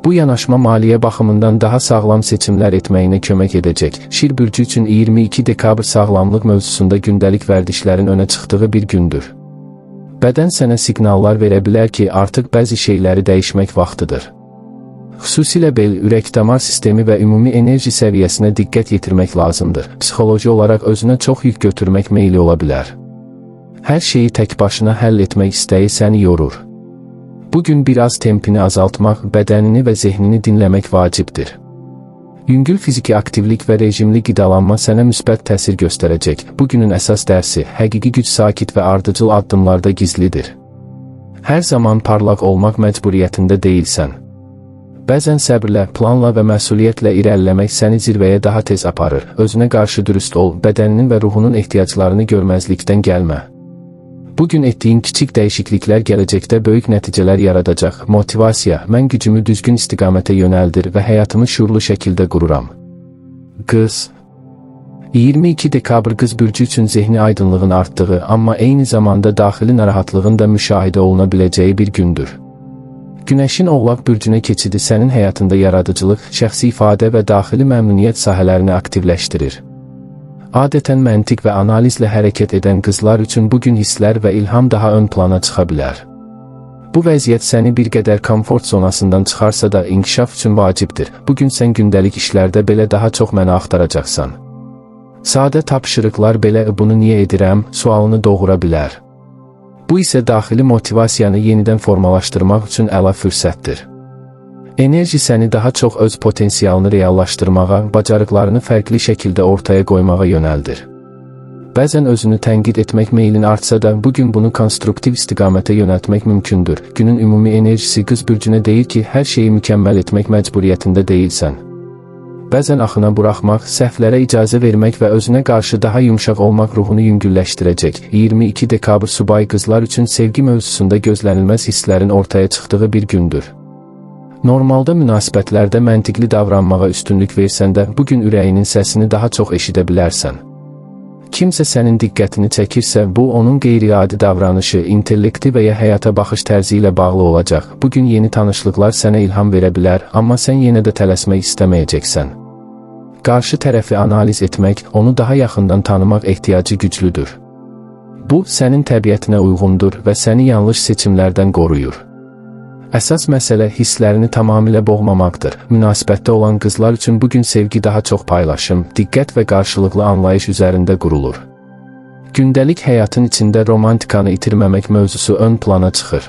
Bu yanaşma maliyyə baxımından daha sağlam seçimlər etməyinə kömək edəcək. Şir bürcü üçün 22 dekabr sağlamlıq mövzusunda gündəlik vərdişlərin önə çıxdığı bir gündür. Bədən sənə siqnallar verə bilər ki, artıq bəzi şeyləri dəyişmək vaxtıdır. Xüsusilə bel, ürək-damar sistemi və ümumi enerji səviyyəsinə diqqət yetirmək lazımdır. Psixoloji olaraq özünə çox yük götürmək meyli ola bilər. Hər şeyi tək başına həll etmək istəyi səni yorur. Bugün biraz tempini azaltmaq, bədənini və zehnini dinləmək vacibdir. Yüngül fiziki aktivlik və rejimli qidalanma sənə müsbət təsir göstərəcək. Bugünün əsas dərsi, həqiqi güc sakit və ardıcıl addımlarda gizlidir. Hər zaman parlaq olmaq məcburiyyətində deyilsən. Bəzən səbrlə, planla və məsuliyyətlə irəliləmək səni zirvəyə daha tez aparır. Özünə qarşı dürüst ol, bədəninin və ruhunun ehtiyaclarını görməzlikdən gəlmə. Bugün etdiyin kiçik dəyişikliklər gələcəkdə böyük nəticələr yaradacaq. Motivasiya, mən gücümü düzgün istiqamətə yönəldir və həyatımı şuurlu şəkildə qururam. Qız 22 dekabr qız bürcü üçün zehni aydınlığın artdığı, amma eyni zamanda daxili narahatlığın da müşahidə oluna biləcəyi bir gündür. Günəşin Oğlaq bürcünə keçidi sənin həyatında yaradıcılıq, şəxsi ifadə və daxili məmnuniyyət sahələrini aktivləşdirir. Adətən məntiq və analizlə hərəkət edən qızlar üçün bugün hisslər və ilham daha ön plana çıxa bilər. Bu vəziyyət səni bir qədər komfort zonasından çıxarsa da inkişaf üçün vacibdir. Bugün sən gündəlik işlərdə belə daha çox mənə axtaracaqsan. Sadə tapşırıqlar belə bunu niyə edirəm sualını doğura bilər. Bu isə daxili motivasiyanı yenidən formalaşdırmaq üçün əla fürsətdir. Enerji səni daha çox öz potensialını reallaşdırmağa, bacarıqlarını fərqli şəkildə ortaya qoymağa yönəldir. Bəzən özünü tənqid etmək meylin artsa da, bugün bunu konstruktiv istiqamətə yönəltmək mümkündür. Günün ümumi enerjisi qız bürcünə deyir ki, hər şeyi mükəmməl etmək məcburiyyətində deyilsən. Bəzən axına buraxmaq, səhvlərə icazə vermək və özünə qarşı daha yumşaq olmaq ruhunu yüngülləşdirəcək. 22 dekabr subay qızlar üçün sevgi mövzusunda gözlənilməz hisslərin ortaya çıxdığı bir gündür. Normalda münasibətlərdə məntiqli davranmağa üstünlük versən də, bugün ürəyinin səsini daha çox eşidə bilərsən. Kimsə sənin diqqətini çəkirsə, bu onun qeyri-adi davranışı, intellekti və ya həyata baxış tərzi ilə bağlı olacaq. Bugün yeni tanışlıqlar sənə ilham verə bilər, amma sən yenə də tələsmək istəməyəcəksən. Qarşı tərəfi analiz etmək, onu daha yaxından tanımaq ehtiyacı güclüdür. Bu, sənin təbiətinə uyğundur və səni yanlış seçimlərdən qoruyur. Əsas məsələ hisslərini tamamilə boğmamaqdır. Münasibətdə olan qızlar üçün bugün sevgi daha çox paylaşım, diqqət və qarşılıqlı anlayış üzərində qurulur. Gündəlik həyatın içində romantikanı itirməmək mövzusu ön plana çıxır.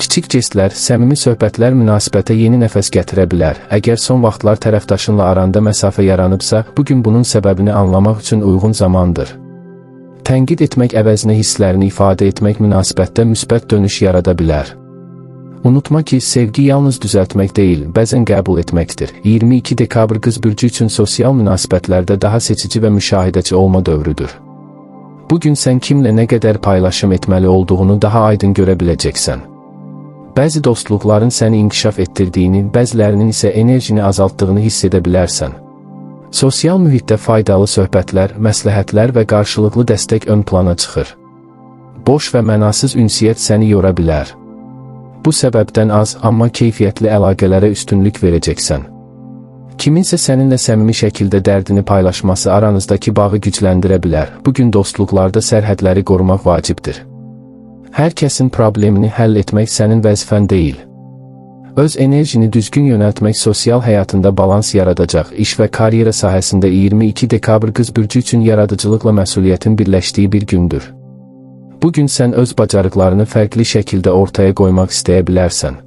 Kiçik jestlər, səmimi söhbətlər münasibətə yeni nəfəs gətirə bilər. Əgər son vaxtlar tərəfdaşınla aranda məsafə yaranıbsa, bugün bunun səbəbini anlamaq üçün uyğun zamandır. Tənqid etmək əvəzinə hisslərini ifadə etmək münasibətdə müsbət dönüş yarada bilər. Unutma ki, sevgi yalnız düzəltmək deyil, bəzən qəbul etməkdir. 22 dekabr qız bürcü üçün sosial münasibətlərdə daha seçici və müşahidəçi olma dövrüdür. Bugün sən kimlə nə qədər paylaşım etməli olduğunu daha aydın görə biləcəksən. Bəzi dostluqların səni inkişaf etdirdiyini, bəzilərinin isə enerjini azaltdığını hiss edə bilərsən. Sosial mühitdə faydalı söhbətlər, məsləhətlər və qarşılıqlı dəstək ön plana çıxır. Boş və mənasız ünsiyyət səni yora bilər. Bu səbəbdən az, amma keyfiyyətli əlaqələrə üstünlük verəcəksən. Kiminsə səninlə səmimi şəkildə dərdini paylaşması aranızdakı bağı gücləndirə bilər. Bugün dostluqlarda sərhədləri qorumaq vacibdir. Hər kəsin problemini həll etmək sənin vəzifən deyil. Öz enerjini düzgün yönəltmək sosial həyatında balans yaradacaq. İş və karyera sahəsində 22 dekabr qız bürcü üçün yaradıcılıqla məsuliyyətin birləşdiyi bir gündür. Bugün sən öz bacarıqlarını fərqli şəkildə ortaya qoymaq istəyə bilərsən.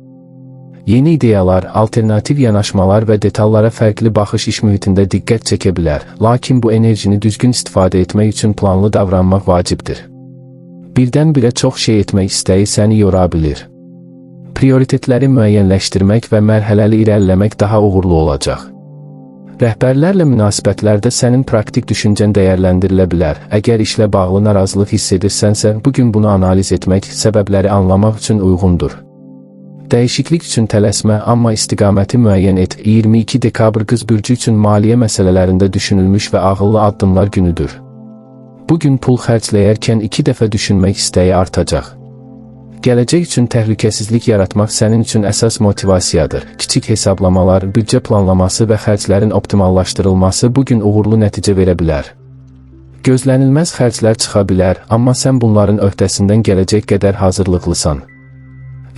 Yeni ideyalar, alternativ yanaşmalar və detallara fərqli baxış iş mühitində diqqət çəkə bilər, lakin bu enerjini düzgün istifadə etmək üçün planlı davranmaq vacibdir. Birdən-birə çox şey etmək istəyi səni yora bilir. Prioritetləri müəyyənləşdirmək və mərhələli irəliləmək daha uğurlu olacaq. Rəhbərlərlə münasibətlərdə sənin praktik düşüncən dəyərləndirilə bilər. Əgər işlə bağlı narazılıq hiss edirsənsə, bugün bunu analiz etmək, səbəbləri anlamaq üçün uyğundur. Dəyişiklik üçün tələsmə, amma istiqaməti müəyyən et. 22 dekabr qız bürcü üçün maliyyə məsələlərində düşünülmüş və ağıllı addımlar günüdür. Bugün pul xərcləyərkən 2 dəfə düşünmək istəyi artacaq. Gələcək üçün təhlükəsizlik yaratmaq sənin üçün əsas motivasiyadır. Kiçik hesablamalar, büdcə planlaması və xərclərin optimallaşdırılması bugün uğurlu nəticə verə bilər. Gözlənilməz xərclər çıxa bilər, amma sən bunların öhdəsindən gələcək qədər hazırlıqlısan.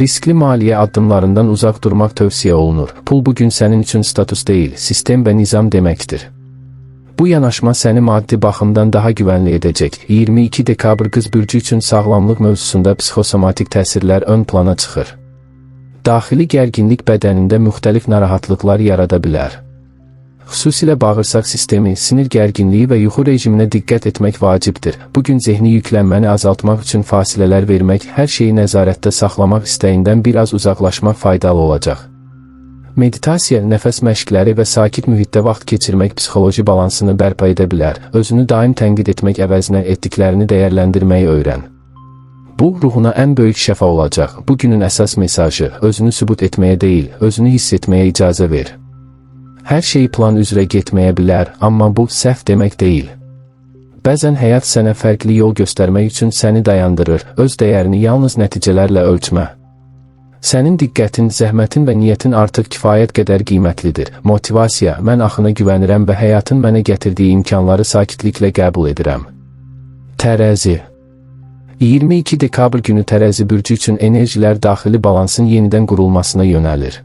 Riskli maliyyə addımlarından uzaq durmaq tövsiyə olunur. Pul bugün sənin üçün status deyil, sistem və nizam deməkdir. Bu yanaşma səni maddi baxımdan daha güvənli edəcək. 22 dekabr qız bürcü üçün sağlamlıq mövzusunda psixosomatik təsirlər ön plana çıxır. Daxili gərginlik bədənində müxtəlif narahatlıqlar yarada bilər. Xüsusilə bağırsaq sistemi, sinir gərginliyi və yuxu rejiminə diqqət etmək vacibdir. Bugün zehni yüklənməni azaltmaq üçün fasilələr vermək, hər şeyi nəzarətdə saxlamaq istəyindən biraz uzaqlaşmaq faydalı olacaq. Meditasiya, nəfəs məşqləri və sakit mühitdə vaxt keçirmək psixoloji balansını bərpa edə bilər. Özünü daim tənqid etmək əvəzinə etdiklərini dəyərləndirməyi öyrən. Bu, ruhuna ən böyük şəfa olacaq. Bugünün əsas mesajı, özünü sübut etməyə deyil, özünü hiss etməyə icazə ver. Hər şey plan üzrə getməyə bilər, amma bu, səhv demək deyil. Bəzən həyat sənə fərqli yol göstərmək üçün səni dayandırır, öz dəyərini yalnız nəticələrlə ölçmə. Sənin diqqətin, zəhmətin və niyyətin artıq kifayət qədər qiymətlidir. Motivasiya, mən axına güvənirəm və həyatın mənə gətirdiyi imkanları sakitliklə qəbul edirəm. Tərəzi. 22 dekabr günü Tərəzi bürcü üçün enerjilər daxili balansın yenidən qurulmasına yönəlir.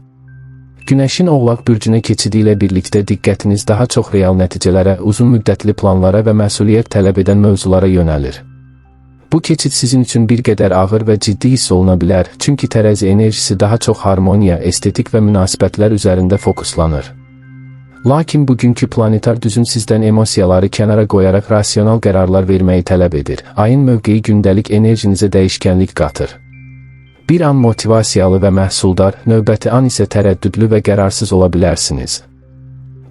Günəşin Oğlaq bürcünə keçidi ilə birlikdə diqqətiniz daha çox real nəticələrə, uzun müddətli planlara və məsuliyyət tələb edən mövzulara yönəlir. Bu keçid sizin üçün bir qədər ağır və ciddi hiss oluna bilər, çünki Tərəzi enerjisi daha çox harmoniya, estetik və münasibətlər üzərində fokuslanır. Lakin bugünkü planetar düzüm sizdən emosiyaları kənara qoyaraq rasional qərarlar verməyi tələb edir. Ayın mövqeyi gündəlik enerjinizə dəyişkənlik qatır. Bir an motivasiyalı və məhsuldar, növbəti an isə tərəddüdlü və qərarsız ola bilərsiniz.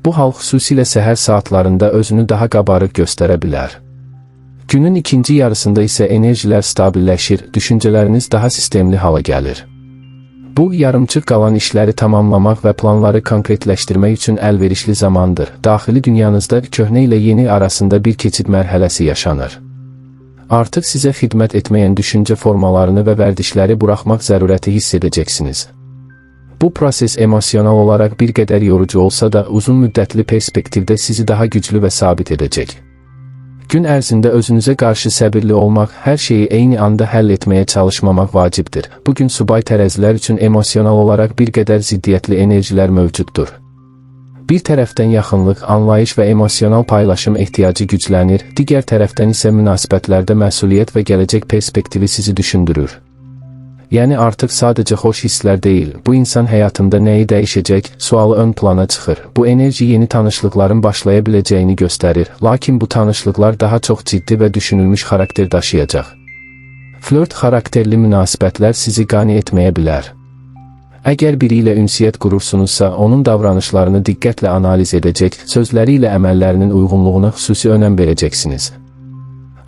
Bu hal xüsusilə səhər saatlarında özünü daha qabarıq göstərə bilər. Günün ikinci yarısında isə enerjilər stabilləşir, düşüncələriniz daha sistemli hala gəlir. Bu, yarımçıq qalan işləri tamamlamaq və planları konkretləşdirmək üçün əlverişli zamandır. Daxili dünyanızda köhnə ilə yeni arasında bir keçid mərhələsi yaşanır. Artıq sizə xidmət etməyən düşüncə formalarını və vərdişləri buraxmaq zərurəti hiss edəcəksiniz. Bu proses emosional olaraq bir qədər yorucu olsa da uzun müddətli perspektivdə sizi daha güclü və sabit edəcək. Gün ərzində özünüzə qarşı səbirli olmaq, hər şeyi eyni anda həll etməyə çalışmamaq vacibdir. Bugün subay tərəzilər üçün emosional olaraq bir qədər ziddiyyətli enerjilər mövcuddur. Bir tərəfdən yaxınlıq, anlayış və emosional paylaşım ehtiyacı güclənir, digər tərəfdən isə münasibətlərdə məsuliyyət və gələcək perspektivi sizi düşündürür. Yəni artıq sadəcə xoş hisslər deyil, bu insan həyatında nəyi dəyişəcək, sualı ön plana çıxır. Bu enerji yeni tanışlıqların başlaya biləcəyini göstərir, lakin bu tanışlıqlar daha çox ciddi və düşünülmüş xarakter daşıyacaq. Flört xarakterli münasibətlər sizi qane etməyə bilər. Əgər biri ilə ünsiyyət qurursunuzsa, onun davranışlarını diqqətlə analiz edəcək, sözləri ilə əməllərinin uyğunluğuna xüsusi önəm verəcəksiniz.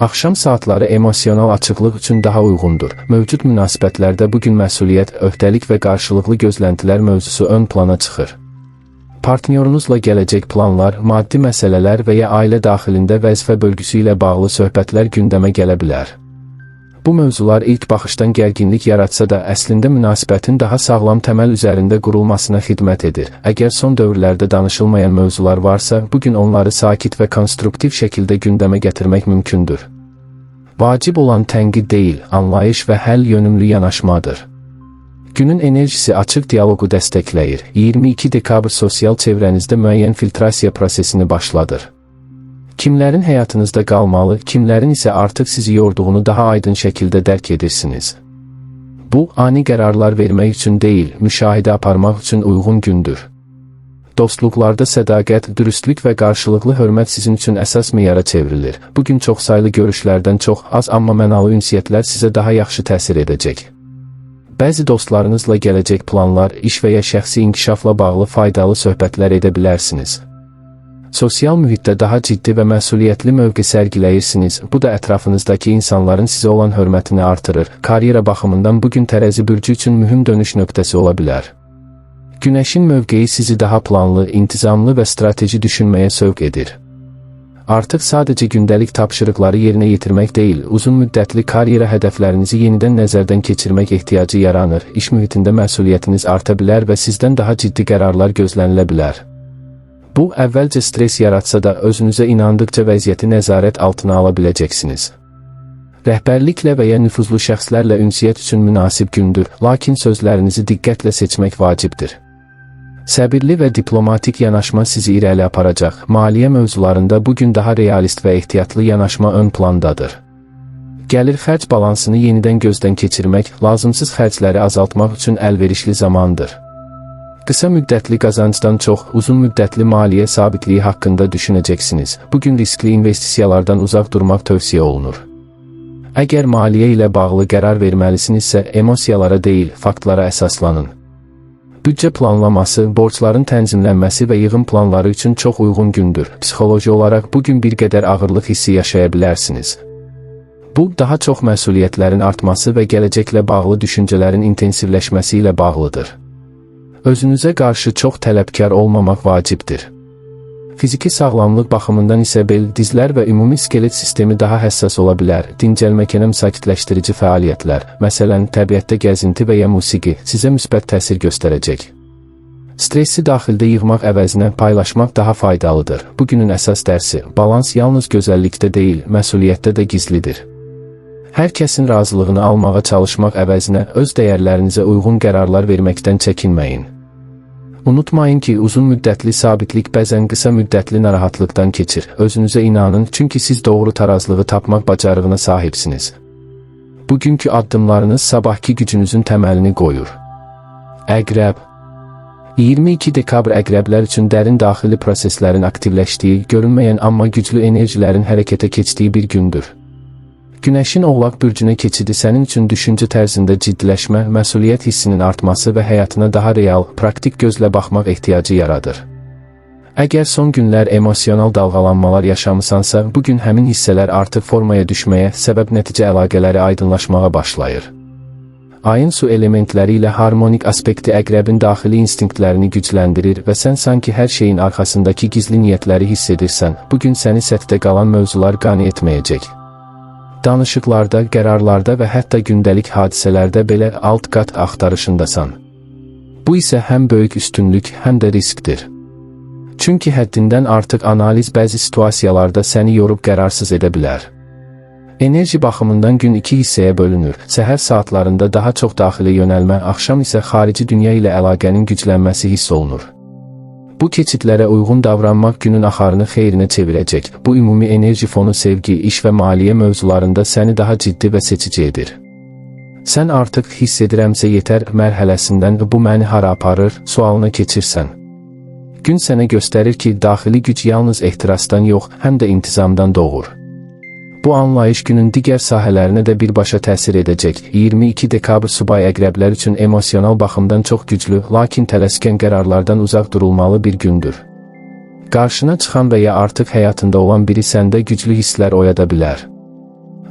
Axşam saatları emosional açıqlıq üçün daha uyğundur. Mövcud münasibətlərdə bugün məsuliyyət, öhdəlik və qarşılıqlı gözləntilər mövzusu ön plana çıxır. Partnyorunuzla gələcək planlar, maddi məsələlər və ya ailə daxilində vəzifə bölgüsü ilə bağlı söhbətlər gündəmə gələ bilər. Bu mövzular ilk baxışdan gərginlik yaratsa da əslində münasibətin daha sağlam təməl üzərində qurulmasına xidmət edir. Əgər son dövrlərdə danışılmayan mövzular varsa, bugün onları sakit və konstruktiv şəkildə gündəmə gətirmək mümkündür. Vacib olan tənqid deyil, anlayış və həll yönümlü yanaşmadır. Günün enerjisi açıq dialoqu dəstəkləyir. 22 dekabr sosial çevrənizdə müəyyən filtrasiya prosesini başladır. Kimlərin həyatınızda qalmalı, kimlərin isə artıq sizi yorduğunu daha aydın şəkildə dərk edirsiniz. Bu, ani qərarlar vermək üçün deyil, müşahidə aparmaq üçün uyğun gündür. Dostluqlarda sədaqət, dürüstlük və qarşılıqlı hörmət sizin üçün əsas meyara çevrilir. Bugün çoxsaylı görüşlərdən çox az, amma mənalı ünsiyyətlər sizə daha yaxşı təsir edəcək. Bəzi dostlarınızla gələcək planlar, iş və ya şəxsi inkişafla bağlı faydalı söhbətlər edə bilərsiniz. Sosial mühitdə daha ciddi və məsuliyyətli mövqe sərgiləyirsiniz, bu da ətrafınızdakı insanların sizə olan hörmətini artırır. Karyera baxımından bugün Tərəzi bürcü üçün mühüm dönüş nöqtəsi ola bilər. Günəşin mövqeyi sizi daha planlı, intizamlı və strateji düşünməyə sövq edir. Artıq sadəcə gündəlik tapşırıqları yerinə yetirmək deyil, uzun müddətli karyera hədəflərinizi yenidən nəzərdən keçirmək ehtiyacı yaranır. İş mühitində məsuliyyətiniz arta bilər və sizdən daha ciddi qərarlar gözlənilə bilər. Bu, əvvəlcə stres yaratsa da özünüzə inandıqca vəziyyəti nəzarət altına ala biləcəksiniz. Rəhbərliklə və ya nüfuzlu şəxslərlə ünsiyyət üçün münasib gündür, lakin sözlərinizi diqqətlə seçmək vacibdir. Səbirli və diplomatik yanaşma sizi irəli aparacaq. Maliyyə mövzularında bugün daha realist və ehtiyatlı yanaşma ön plandadır. Gəlir-xərc balansını yenidən gözdən keçirmək, lazımsız xərcləri azaltmaq üçün əlverişli zamandır. Qısa müddətli qazancdan çox, uzun müddətli maliyyə sabitliyi haqqında düşünəcəksiniz. Bugün riskli investisiyalardan uzaq durmaq tövsiyə olunur. Əgər maliyyə ilə bağlı qərar verməlisinizsə, emosiyalara deyil, faktlara əsaslanın. Büdcə planlaması, borcların tənzimlənməsi və yığım planları üçün çox uyğun gündür. Psixoloji olaraq bugün bir qədər ağırlıq hissi yaşaya bilərsiniz. Bu, daha çox məsuliyyətlərin artması və gələcəklə bağlı düşüncələrin intensivləşməsi ilə bağlıdır. Özünüzə qarşı çox tələbkar olmamaq vacibdir. Fiziki sağlamlıq baxımından isə bel, dizlər və ümumi skelet sistemi daha həssas ola bilər. Dincəlməkənəm sakitləşdirici fəaliyyətlər, məsələn, təbiətdə gəzinti və ya musiqi sizə müsbət təsir göstərəcək. Stressi daxildə yığmaq əvəzinə paylaşmaq daha faydalıdır. Bugünün əsas dərsi, balans yalnız gözəllikdə deyil, məsuliyyətdə də gizlidir. Hər kəsin razılığını almağa çalışmaq əvəzinə öz dəyərlərinizə uyğun qərarlar verməkdən çəkinməyin. Unutmayın ki, uzun müddətli sabitlik bəzən qısa müddətli narahatlıqdan keçir. Özünüzə inanın, çünki siz doğru tarazlığı tapmaq bacarığına sahibsiniz. Bugünkü addımlarınız sabahki gücünüzün təməlini qoyur. Əqrəb 22 dekabr əqrəblər üçün dərin daxili proseslərin aktivləşdiyi, görünməyən amma güclü enerjilərin hərəkətə keçdiyi bir gündür. Günəşin Oğlaq bürcünə keçidi sənin üçün düşüncə tərzində ciddiləşmə, məsuliyyət hissinin artması və həyatına daha real, praktik gözlə baxmaq ehtiyacı yaradır. Əgər son günlər emosional dalğalanmalar yaşamısansa, bugün həmin hissələr artıq formaya düşməyə, səbəb-nəticə əlaqələri aydınlaşmağa başlayır. Ayın su elementləri ilə harmonik aspekti əqrəbin daxili instinktlərini gücləndirir və sən sanki hər şeyin arxasındakı gizli niyyətləri hiss edirsən. Bugün səni səthdə qalan mövzular qane etməyəcək. Danışıqlarda, qərarlarda və hətta gündəlik hadisələrdə belə alt qat axtarışındasan. Bu isə həm böyük üstünlük, həm də riskdir. Çünki həddindən artıq analiz bəzi situasiyalarda səni yorub qərarsız edə bilər. Enerji baxımından gün iki hissəyə bölünür. Səhər saatlarında daha çox daxilə yönəlmə, axşam isə xarici dünya ilə əlaqənin güclənməsi hiss olunur. Bu keçidlərə uyğun davranmaq günün axarını xeyrinə çevirəcək. Bu ümumi enerji fonu sevgi, iş və maliyyə mövzularında səni daha ciddi və seçici edir. Sən artıq hiss edirəmsə yetər mərhələsindən bu məni hara aparır sualına keçirsən. Gün sənə göstərir ki, daxili güc yalnız ehtirasdan yox, həm də intizamdan doğur. Bu anlayış günün digər sahələrinə də birbaşa təsir edəcək. 22 dekabr subay əqrəblər üçün emosional baxımdan çox güclü, lakin tələskən qərarlardan uzaq durulmalı bir gündür. Qarşına çıxan və ya artıq həyatında olan biri səndə güclü hisslər oyada bilər.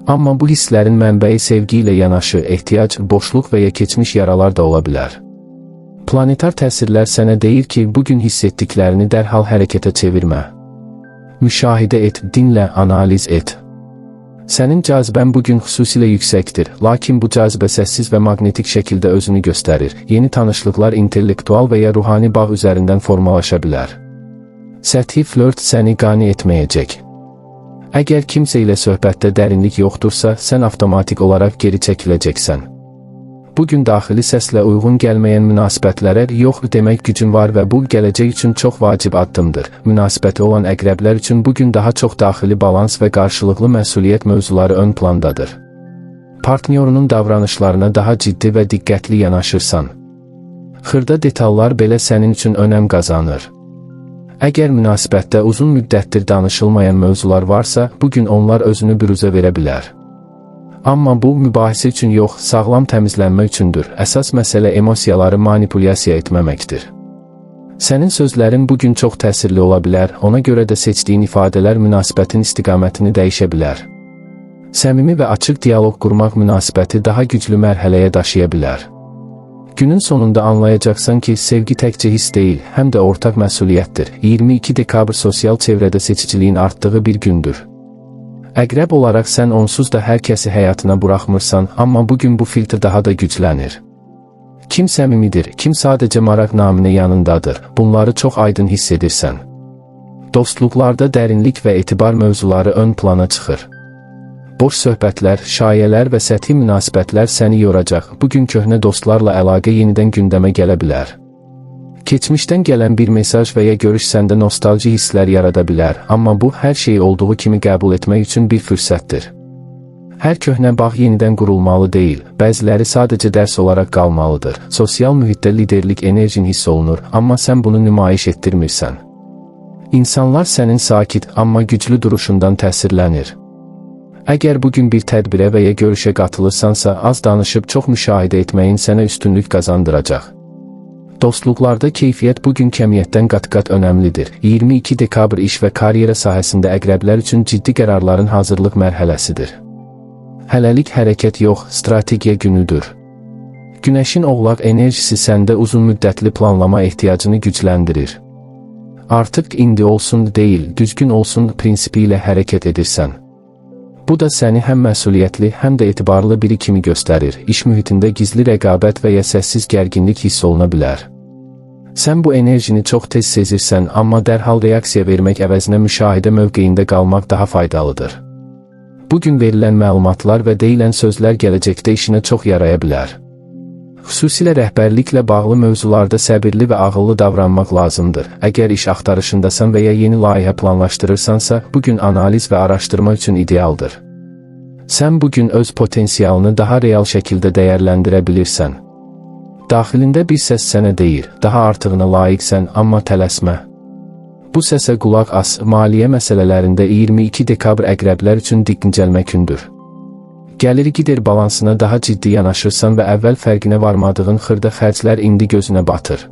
Amma bu hisslərin mənbəyi sevgi ilə yanaşı, ehtiyac, boşluq və ya keçmiş yaralar da ola bilər. Planetar təsirlər sənə deyir ki, bugün hiss etdiklərini dərhal hərəkətə çevirmə. Müşahidə et, dinlə, analiz et. Sənin cazibən bugün xüsusilə yüksəkdir, lakin bu cazibə səssiz və maqnetik şəkildə özünü göstərir. Yeni tanışlıqlar intellektual və ya ruhani bağ üzərindən formalaşa bilər. Səthi flört səni qane etməyəcək. Əgər kimsə ilə söhbətdə dərinlik yoxdursa, sən avtomatik olaraq geri çəkiləcəksən. Bugün daxili səslə uyğun gəlməyən münasibətlərə yox demək gücün var və bu gələcək üçün çox vacib addımdır. Münasibəti olan əqrəblər üçün bugün daha çox daxili balans və qarşılıqlı məsuliyyət mövzuları ön plandadır. Partnyorunun davranışlarına daha ciddi və diqqətli yanaşırsan. Xırda detallar belə sənin üçün önəm qazanır. Əgər münasibətdə uzun müddətdir danışılmayan mövzular varsa, bugün onlar özünü büruzə verə bilər. Amma bu, mübahisə üçün yox, sağlam təmizlənmə üçündür. Əsas məsələ emosiyaları manipulyasiya etməməkdir. Sənin sözlərin bugün çox təsirli ola bilər, ona görə də seçdiyin ifadələr münasibətin istiqamətini dəyişə bilər. Səmimi və açıq dialoq qurmaq münasibəti daha güclü mərhələyə daşıya bilər. Günün sonunda anlayacaqsan ki, sevgi təkcə hiss deyil, həm də ortaq məsuliyyətdir. 22 dekabr sosial çevrədə seçiciliyin artdığı bir gündür. Əqrəb olaraq sən onsuz da hər kəsi həyatına buraxmırsan, amma bugün bu filtr daha da güclənir. Kim səmimidir, kim sadəcə maraq naminə yanındadır, bunları çox aydın hiss edirsən. Dostluqlarda dərinlik və etibar mövzuları ön plana çıxır. Boş söhbətlər, şayələr və səthi münasibətlər səni yoracaq. Bugün köhnə dostlarla əlaqə yenidən gündəmə gələ bilər. Keçmişdən gələn bir mesaj və ya görüş səndə nostalji hisslər yarada bilər, amma bu, hər şeyi olduğu kimi qəbul etmək üçün bir fürsətdir. Hər köhnə bağ yenidən qurulmalı deyil, bəziləri sadəcə dərs olaraq qalmalıdır. Sosial mühitdə liderlik enerjin hiss olunur, amma sən bunu nümayiş etdirmirsən. İnsanlar sənin sakit, amma güclü duruşundan təsirlənir. Əgər bugün bir tədbirə və ya görüşə qatılırsansa, az danışıb çox müşahidə etməyin sənə üstünlük qazandıracaq. Dostluqlarda keyfiyyət bugün kəmiyyətdən qat-qat önəmlidir. 22 dekabr iş və karyera sahəsində əqrəblər üçün ciddi qərarların hazırlıq mərhələsidir. Hələlik hərəkət yox, strategiya günüdür. Günəşin Oğlaq enerjisi səndə uzun müddətli planlama ehtiyacını gücləndirir. Artıq indi olsun deyil, düzgün olsun prinsipi ilə hərəkət edirsən. Bu da səni həm məsuliyyətli, həm də etibarlı biri kimi göstərir. İş mühitində gizli rəqabət və ya səssiz gərginlik hiss oluna bilər. Sən bu enerjini çox tez sezirsən, amma dərhal reaksiya vermək əvəzinə müşahidə mövqeyində qalmaq daha faydalıdır. Bugün verilən məlumatlar və deyilən sözlər gələcəkdə işinə çox yaraya bilər. Xüsusilə rəhbərliklə bağlı mövzularda səbirli və ağıllı davranmaq lazımdır. Əgər iş axtarışındasan və ya yeni layihə planlaşdırırsansa, bugün analiz və araşdırma üçün idealdır. Sən bugün öz potensialını daha real şəkildə dəyərləndirə bilirsən. Daxilində bir səs sənə deyir, daha artığına layiqsən, amma tələsmə. Bu səsə qulaq as. Maliyyə məsələlərində 22 dekabr əqrəblər üçün diqqəncəlmə gündür. Gəliri gider balansına daha ciddi yanaşırsan və əvvəl fərqinə varmadığın xırda xərclər indi gözünə batır.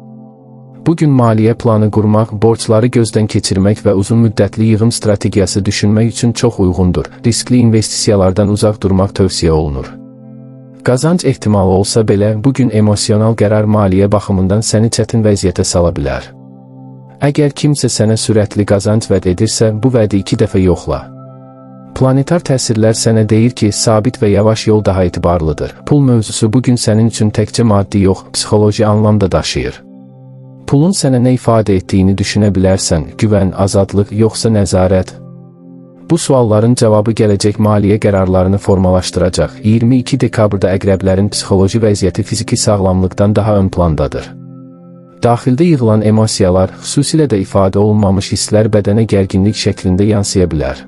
Bugün maliyyə planı qurmaq, borcları gözdən keçirmək və uzun müddətli yığım strategiyası düşünmək üçün çox uyğundur. Riskli investisiyalardan uzaq durmaq tövsiyə olunur. Qazanc ehtimalı olsa belə, bugün emosional qərar maliyyə baxımından səni çətin vəziyyətə sala bilər. Əgər kimsə sənə sürətli qazanc vəd edirsə, bu vədi 2 dəfə yoxla. Planetar təsirlər sənə deyir ki, sabit və yavaş yol daha etibarlıdır. Pul mövzusu bugün sənin üçün təkcə maddi yox, psixoloji anlamda daşıyır. Pulun sənə nə ifadə etdiyini düşünə bilərsən, güvən, azadlıq, yoxsa nəzarət? Bu sualların cavabı gələcək maliyyə qərarlarını formalaşdıracaq. 22 dekabrda əqrəblərin psixoloji vəziyyəti fiziki sağlamlıqdan daha ön plandadır. Daxildə yığılan emosiyalar, xüsusilə də ifadə olunmamış hisslər bədənə gərginlik şəklində yansıya bilər.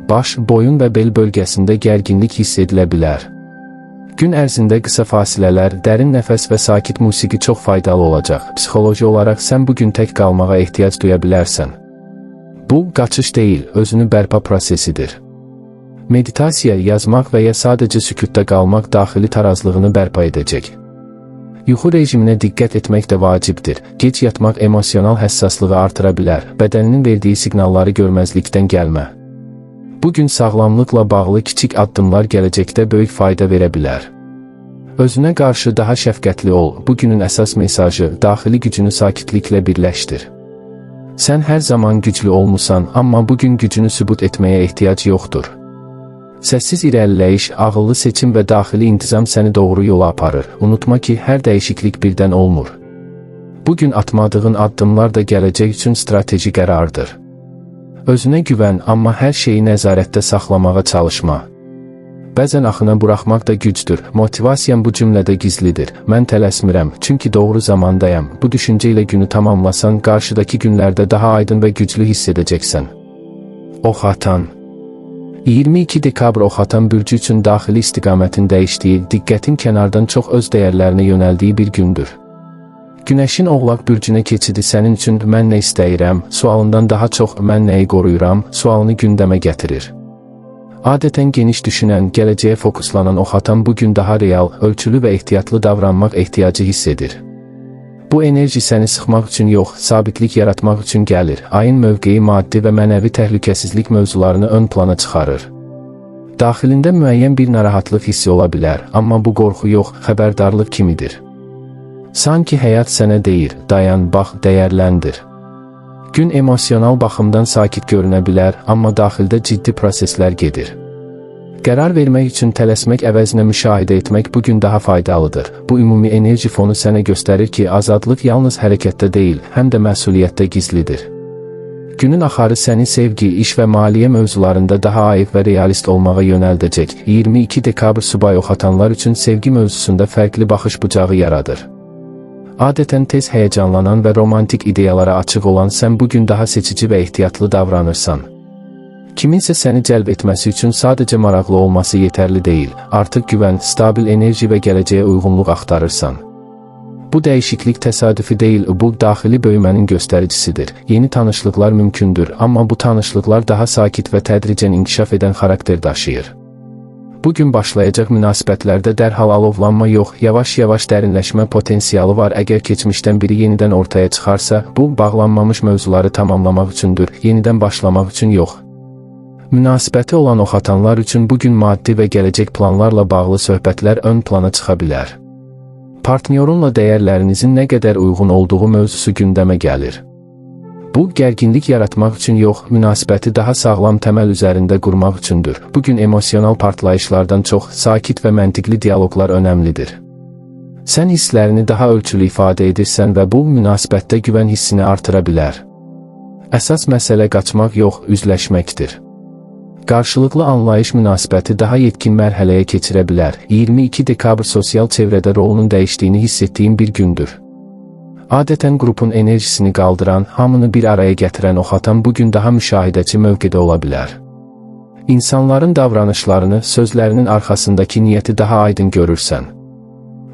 Baş, boyun və bel bölgəsində gərginlik hiss edilə bilər. Gün ərzində qısa fasilələr, dərin nəfəs və sakit musiqi çox faydalı olacaq. Psixoloji olaraq sən bugün tək qalmağa ehtiyac duya bilərsən. Bu, qaçış deyil, özünü bərpa prosesidir. Meditasiya, yazmaq və ya sadəcə sükutda qalmaq daxili tarazlığını bərpa edəcək. Yuxu rejiminə diqqət etmək də vacibdir. Gec yatmaq emosional həssaslığı artıra bilər, bədəninin verdiyi siqnalları görməzlikdən gəlmə. Bugün sağlamlıqla bağlı kiçik addımlar gələcəkdə böyük fayda verə bilər. Özünə qarşı daha şəfqətli ol. Bugünün əsas mesajı, daxili gücünü sakitliklə birləşdir. Sən hər zaman güclü olmusan, amma bugün gücünü sübut etməyə ehtiyac yoxdur. Səssiz irəliləyiş, ağıllı seçim və daxili intizam səni doğru yola aparır. Unutma ki, hər dəyişiklik birdən olmur. Bugün atmadığın addımlar da gələcək üçün strateji qərardır. Özünə güvən, amma hər şeyi nəzarətdə saxlamağa çalışma. Bəzən axına buraxmaq da gücdür. Motivasiyam bu cümlədə gizlidir. Mən tələsmirəm, çünki doğru zamandayam. Bu düşüncə ilə günü tamamlasan, qarşıdakı günlərdə daha aydın və güclü hiss edəcəksən. Oxatan 22 dekabr Oxatan bürcü üçün daxili istiqamətin dəyişdiyi, diqqətin kənardan çox öz dəyərlərinə yönəldiyi bir gündür. Günəşin Oğlaq bürcünə keçidi sənin üçün mən nə istəyirəm sualından daha çox mən nəyi qoruyuram sualını gündəmə gətirir. Adətən geniş düşünən, gələcəyə fokuslanan Oxatan bugün daha real, ölçülü və ehtiyatlı davranmaq ehtiyacı hiss edir. Bu enerji səni sıxmaq üçün yox, sabitlik yaratmaq üçün gəlir. Ayın mövqeyi maddi və mənəvi təhlükəsizlik mövzularını ön plana çıxarır. Daxilində müəyyən bir narahatlıq hissi ola bilər, amma bu qorxu yox, xəbərdarlıq kimidir. Sanki həyat sənə deyir, dayan, bax, dəyərləndir. Gün emosional baxımdan sakit görünə bilər, amma daxildə ciddi proseslər gedir. Qərar vermək üçün tələsmək əvəzinə müşahidə etmək bugün daha faydalıdır. Bu ümumi enerji fonu sənə göstərir ki, azadlıq yalnız hərəkətdə deyil, həm də məsuliyyətdə gizlidir. Günün axarı səni sevgi, iş və maliyyə mövzularında daha ayıq və realist olmağa yönəldəcək. 22 dekabr subay Oxatanlar üçün sevgi mövzusunda fərqli baxış bucağı yaradır. Adətən tez həyəcanlanan və romantik ideyalara açıq olan sən bugün daha seçici və ehtiyatlı davranırsan. Kiminsə səni cəlb etməsi üçün sadəcə maraqlı olması yetərli deyil, artıq güvən, stabil enerji və gələcəyə uyğunluq axtarırsan. Bu dəyişiklik təsadüfi deyil, bu daxili böyümənin göstəricisidir. Yeni tanışlıqlar mümkündür, amma bu tanışlıqlar daha sakit və tədricən inkişaf edən xarakter daşıyır. Bugün başlayacaq münasibətlərdə dərhal alovlanma yox, yavaş-yavaş dərinləşmə potensialı var. Əgər keçmişdən biri yenidən ortaya çıxarsa, bu, bağlanmamış mövzuları tamamlamaq üçündür, yenidən başlamaq üçün yox. Münasibəti olan Oxatanlar üçün bugün maddi və gələcək planlarla bağlı söhbətlər ön plana çıxa bilər. Partnyorunla dəyərlərinizin nə qədər uyğun olduğu mövzusu gündəmə gəlir. Bu, gərginlik yaratmaq üçün yox, münasibəti daha sağlam təməl üzərində qurmaq üçündür. Bugün emosional partlayışlardan çox sakit və məntiqli dialoqlar önəmlidir. Sən hisslərini daha ölçülü ifadə edirsən və bu, münasibətdə güvən hissini artıra bilər. Əsas məsələ qaçmaq yox, üzləşməkdir. Qarşılıqlı anlayış münasibəti daha yetkin mərhələyə keçirə bilər. 22 dekabr sosial çevrədə rolunun dəyişdiyini hiss etdiyim bir gündür. Adətən qrupun enerjisini qaldıran, hamını bir araya gətirən oxatan bugün daha müşahidəçi mövqedə ola bilər. İnsanların davranışlarını, sözlərinin arxasındakı niyyəti daha aydın görürsən.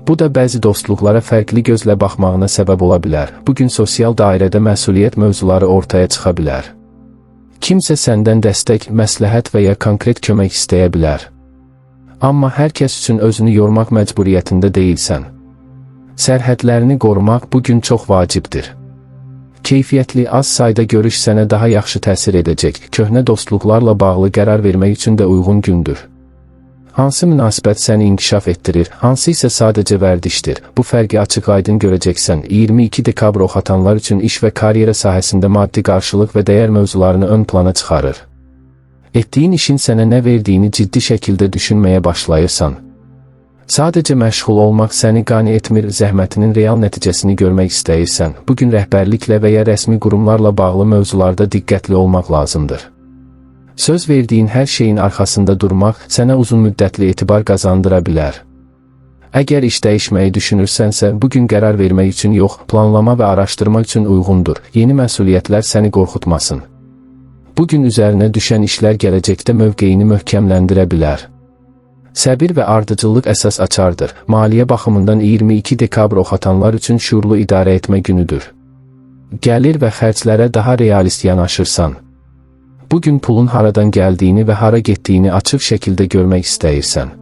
Bu da bəzi dostluqlara fərqli gözlə baxmağına səbəb ola bilər. Bugün sosial dairədə məsuliyyət mövzuları ortaya çıxa bilər. Kimsə səndən dəstək, məsləhət və ya konkret kömək istəyə bilər. Amma hər kəs üçün özünü yormaq məcburiyyətində deyilsən. Sərhədlərini qorumaq bugün çox vacibdir. Keyfiyyətli, az sayda görüş sənə daha yaxşı təsir edəcək. Köhnə dostluqlarla bağlı qərar vermək üçün də uyğun gündür. Hansı münasibət səni inkişaf etdirir, hansı isə sadəcə vərdişdir. Bu fərqi açıq-aydın görəcəksən. 22 dekabr oxatanlar üçün iş və karyera sahəsində maddi qarşılıq və dəyər mövzularını ön plana çıxarır. Etdiyin işin sənə nə verdiyini ciddi şəkildə düşünməyə başlayırsan. Sadəcə məşğul olmaq səni qane etmir, zəhmətinin real nəticəsini görmək istəyirsən. Bugün rəhbərliklə və ya rəsmi qurumlarla bağlı mövzularda diqqətli olmaq lazımdır. Söz verdiyin hər şeyin arxasında durmaq sənə uzun müddətli etibar qazandıra bilər. Əgər iş dəyişməyi düşünürsənsə, bugün qərar vermək üçün yox, planlama və araşdırma üçün uyğundur. Yeni məsuliyyətlər səni qorxutmasın. Bugün üzərinə düşən işlər gələcəkdə mövqeyini möhkəmləndirə bilər. Səbir və ardıcıllıq əsas açardır. Maliyyə baxımından 22 dekabr oxatanlar üçün şuurlu idarə etmə günüdür. Gəlir və xərclərə daha realist yanaşırsan. Bugün pulun haradan gəldiyini və hara getdiyini açıq şəkildə görmək istəyirsən.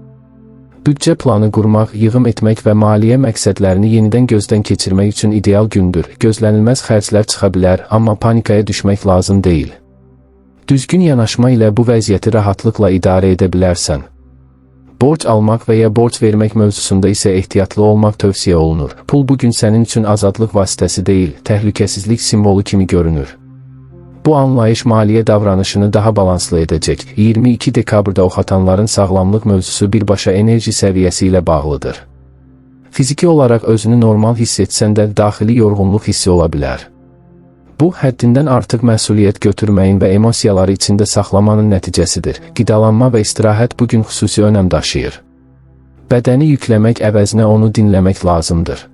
Büdcə planı qurmaq, yığım etmək və maliyyə məqsədlərini yenidən gözdən keçirmək üçün ideal gündür. Gözlənilməz xərclər çıxa bilər, amma panikaya düşmək lazım deyil. Düzgün yanaşma ilə bu vəziyyəti rahatlıqla idarə edə bilərsən. Borc almaq və ya borc vermək mövzusunda isə ehtiyatlı olmaq tövsiyə olunur. Pul bugün sənin üçün azadlıq vasitəsi deyil, təhlükəsizlik simvolu kimi görünür. Bu anlayış maliyyə davranışını daha balanslı edəcək. 22 dekabrda oxatanların sağlamlıq mövzusu birbaşa enerji səviyyəsi ilə bağlıdır. Fiziki olaraq özünü normal hiss etsən də daxili yorğunluq hissi ola bilər. Bu, həddindən artıq məsuliyyət götürməyin və emosiyaları içində saxlamanın nəticəsidir. Qidalanma və istirahət bugün xüsusi önəm daşıyır. Bədəni yükləmək əvəzinə onu dinləmək lazımdır.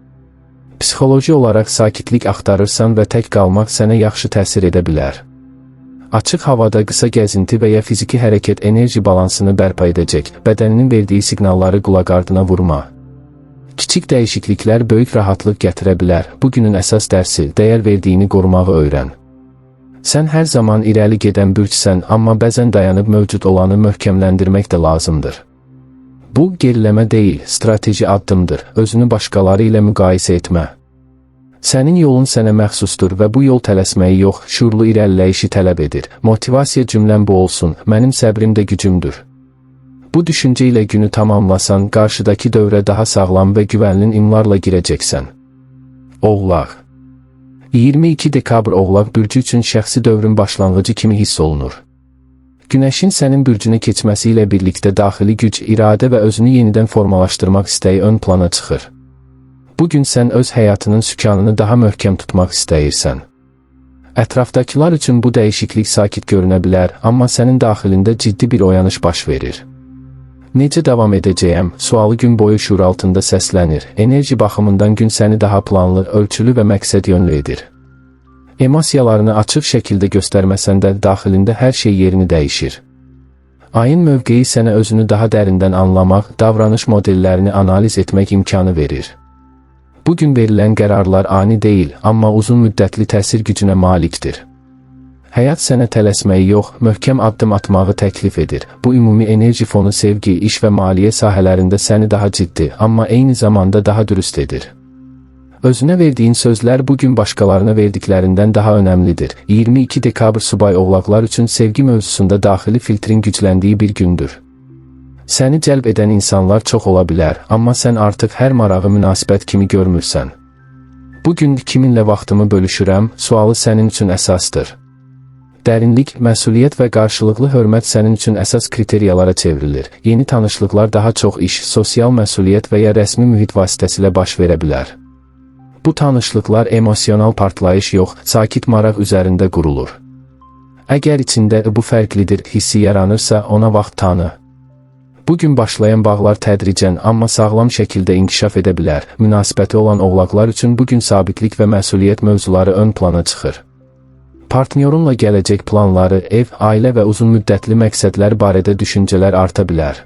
Psixoloji olaraq sakitlik axtarırsan və tək qalmaq sənə yaxşı təsir edə bilər. Açıq havada qısa gəzinti və ya fiziki hərəkət enerji balansını bərpa edəcək. Bədəninin verdiyi siqnalları qulaq ardına vurma. Kiçik dəyişikliklər böyük rahatlıq gətirə bilər. Bugünün əsas dərsi, dəyər verdiyini qorumağı öyrən. Sən hər zaman irəli gedən bürcsən, amma bəzən dayanıb mövcud olanı möhkəmləndirmək də lazımdır. Bu, geriləmə deyil, strateji addımdır. Özünü başqaları ilə müqayisə etmə. Sənin yolun sənə məxsusdur və bu yol tələsməyi yox, şuurlu irəliləyişi tələb edir. Motivasiya cümlən bu olsun, mənim səbrim də gücümdür. Bu düşüncə ilə günü tamamlasan, qarşıdakı dövrə daha sağlam və güvənli imlarla girəcəksən. Oğlaq. 22 dekabr Oğlaq bürcü üçün şəxsi dövrün başlanğıcı kimi hiss olunur. Günəşin sənin bürcünə keçməsi ilə birlikdə daxili güc, iradə və özünü yenidən formalaşdırmaq istəyi ön plana çıxır. Bugün sən öz həyatının sükanını daha möhkəm tutmaq istəyirsən. Ətrafdakılar üçün bu dəyişiklik sakit görünə bilər, amma sənin daxilində ciddi bir oyanış baş verir. Necə davam edəcəyəm? Sualı gün boyu şuur altında səslənir. Enerji baxımından gün səni daha planlı, ölçülü və məqsəd yönlü edir. Emosiyalarını açıq şəkildə göstərməsən də daxilində hər şey yerini dəyişir. Ayın mövqeyi sənə özünü daha dərindən anlamaq, davranış modellərini analiz etmək imkanı verir. Bugün verilən qərarlar ani deyil, amma uzun müddətli təsir gücünə malikdir. Həyat sənə tələsməyi yox, möhkəm addım atmağı təklif edir. Bu ümumi enerji fonu sevgi, iş və maliyyə sahələrində səni daha ciddi, amma eyni zamanda daha dürüst edir. Özünə verdiyin sözlər bugün başqalarına verdiklərindən daha önəmlidir. 22 dekabr subay Oğlaqlar üçün sevgi mövzusunda daxili filtrin gücləndiyi bir gündür. Səni cəlb edən insanlar çox ola bilər, amma sən artıq hər marağı münasibət kimi görmürsən. Bugün kiminlə vaxtımı bölüşürəm sualı sənin üçün əsasdır. Dərinlik, məsuliyyət və qarşılıqlı hörmət sənin üçün əsas kriteriyalara çevrilir. Yeni tanışlıqlar daha çox iş, sosial məsuliyyət və ya rəsmi mühit vasitəsilə baş verə bilər. Bu tanışlıqlar emosional partlayış yox, sakit maraq üzərində qurulur. Əgər içində bu fərqlidir hissi yaranırsa, ona vaxt tanı. Bugün başlayan bağlar tədricən, amma sağlam şəkildə inkişaf edə bilər. Münasibəti olan oğlaqlar üçün bugün sabitlik və məsuliyyət mövzuları ön plana çıxır. Partnyorunla gələcək planları, ev, ailə və uzun müddətli məqsədlər barədə düşüncələr arta bilər.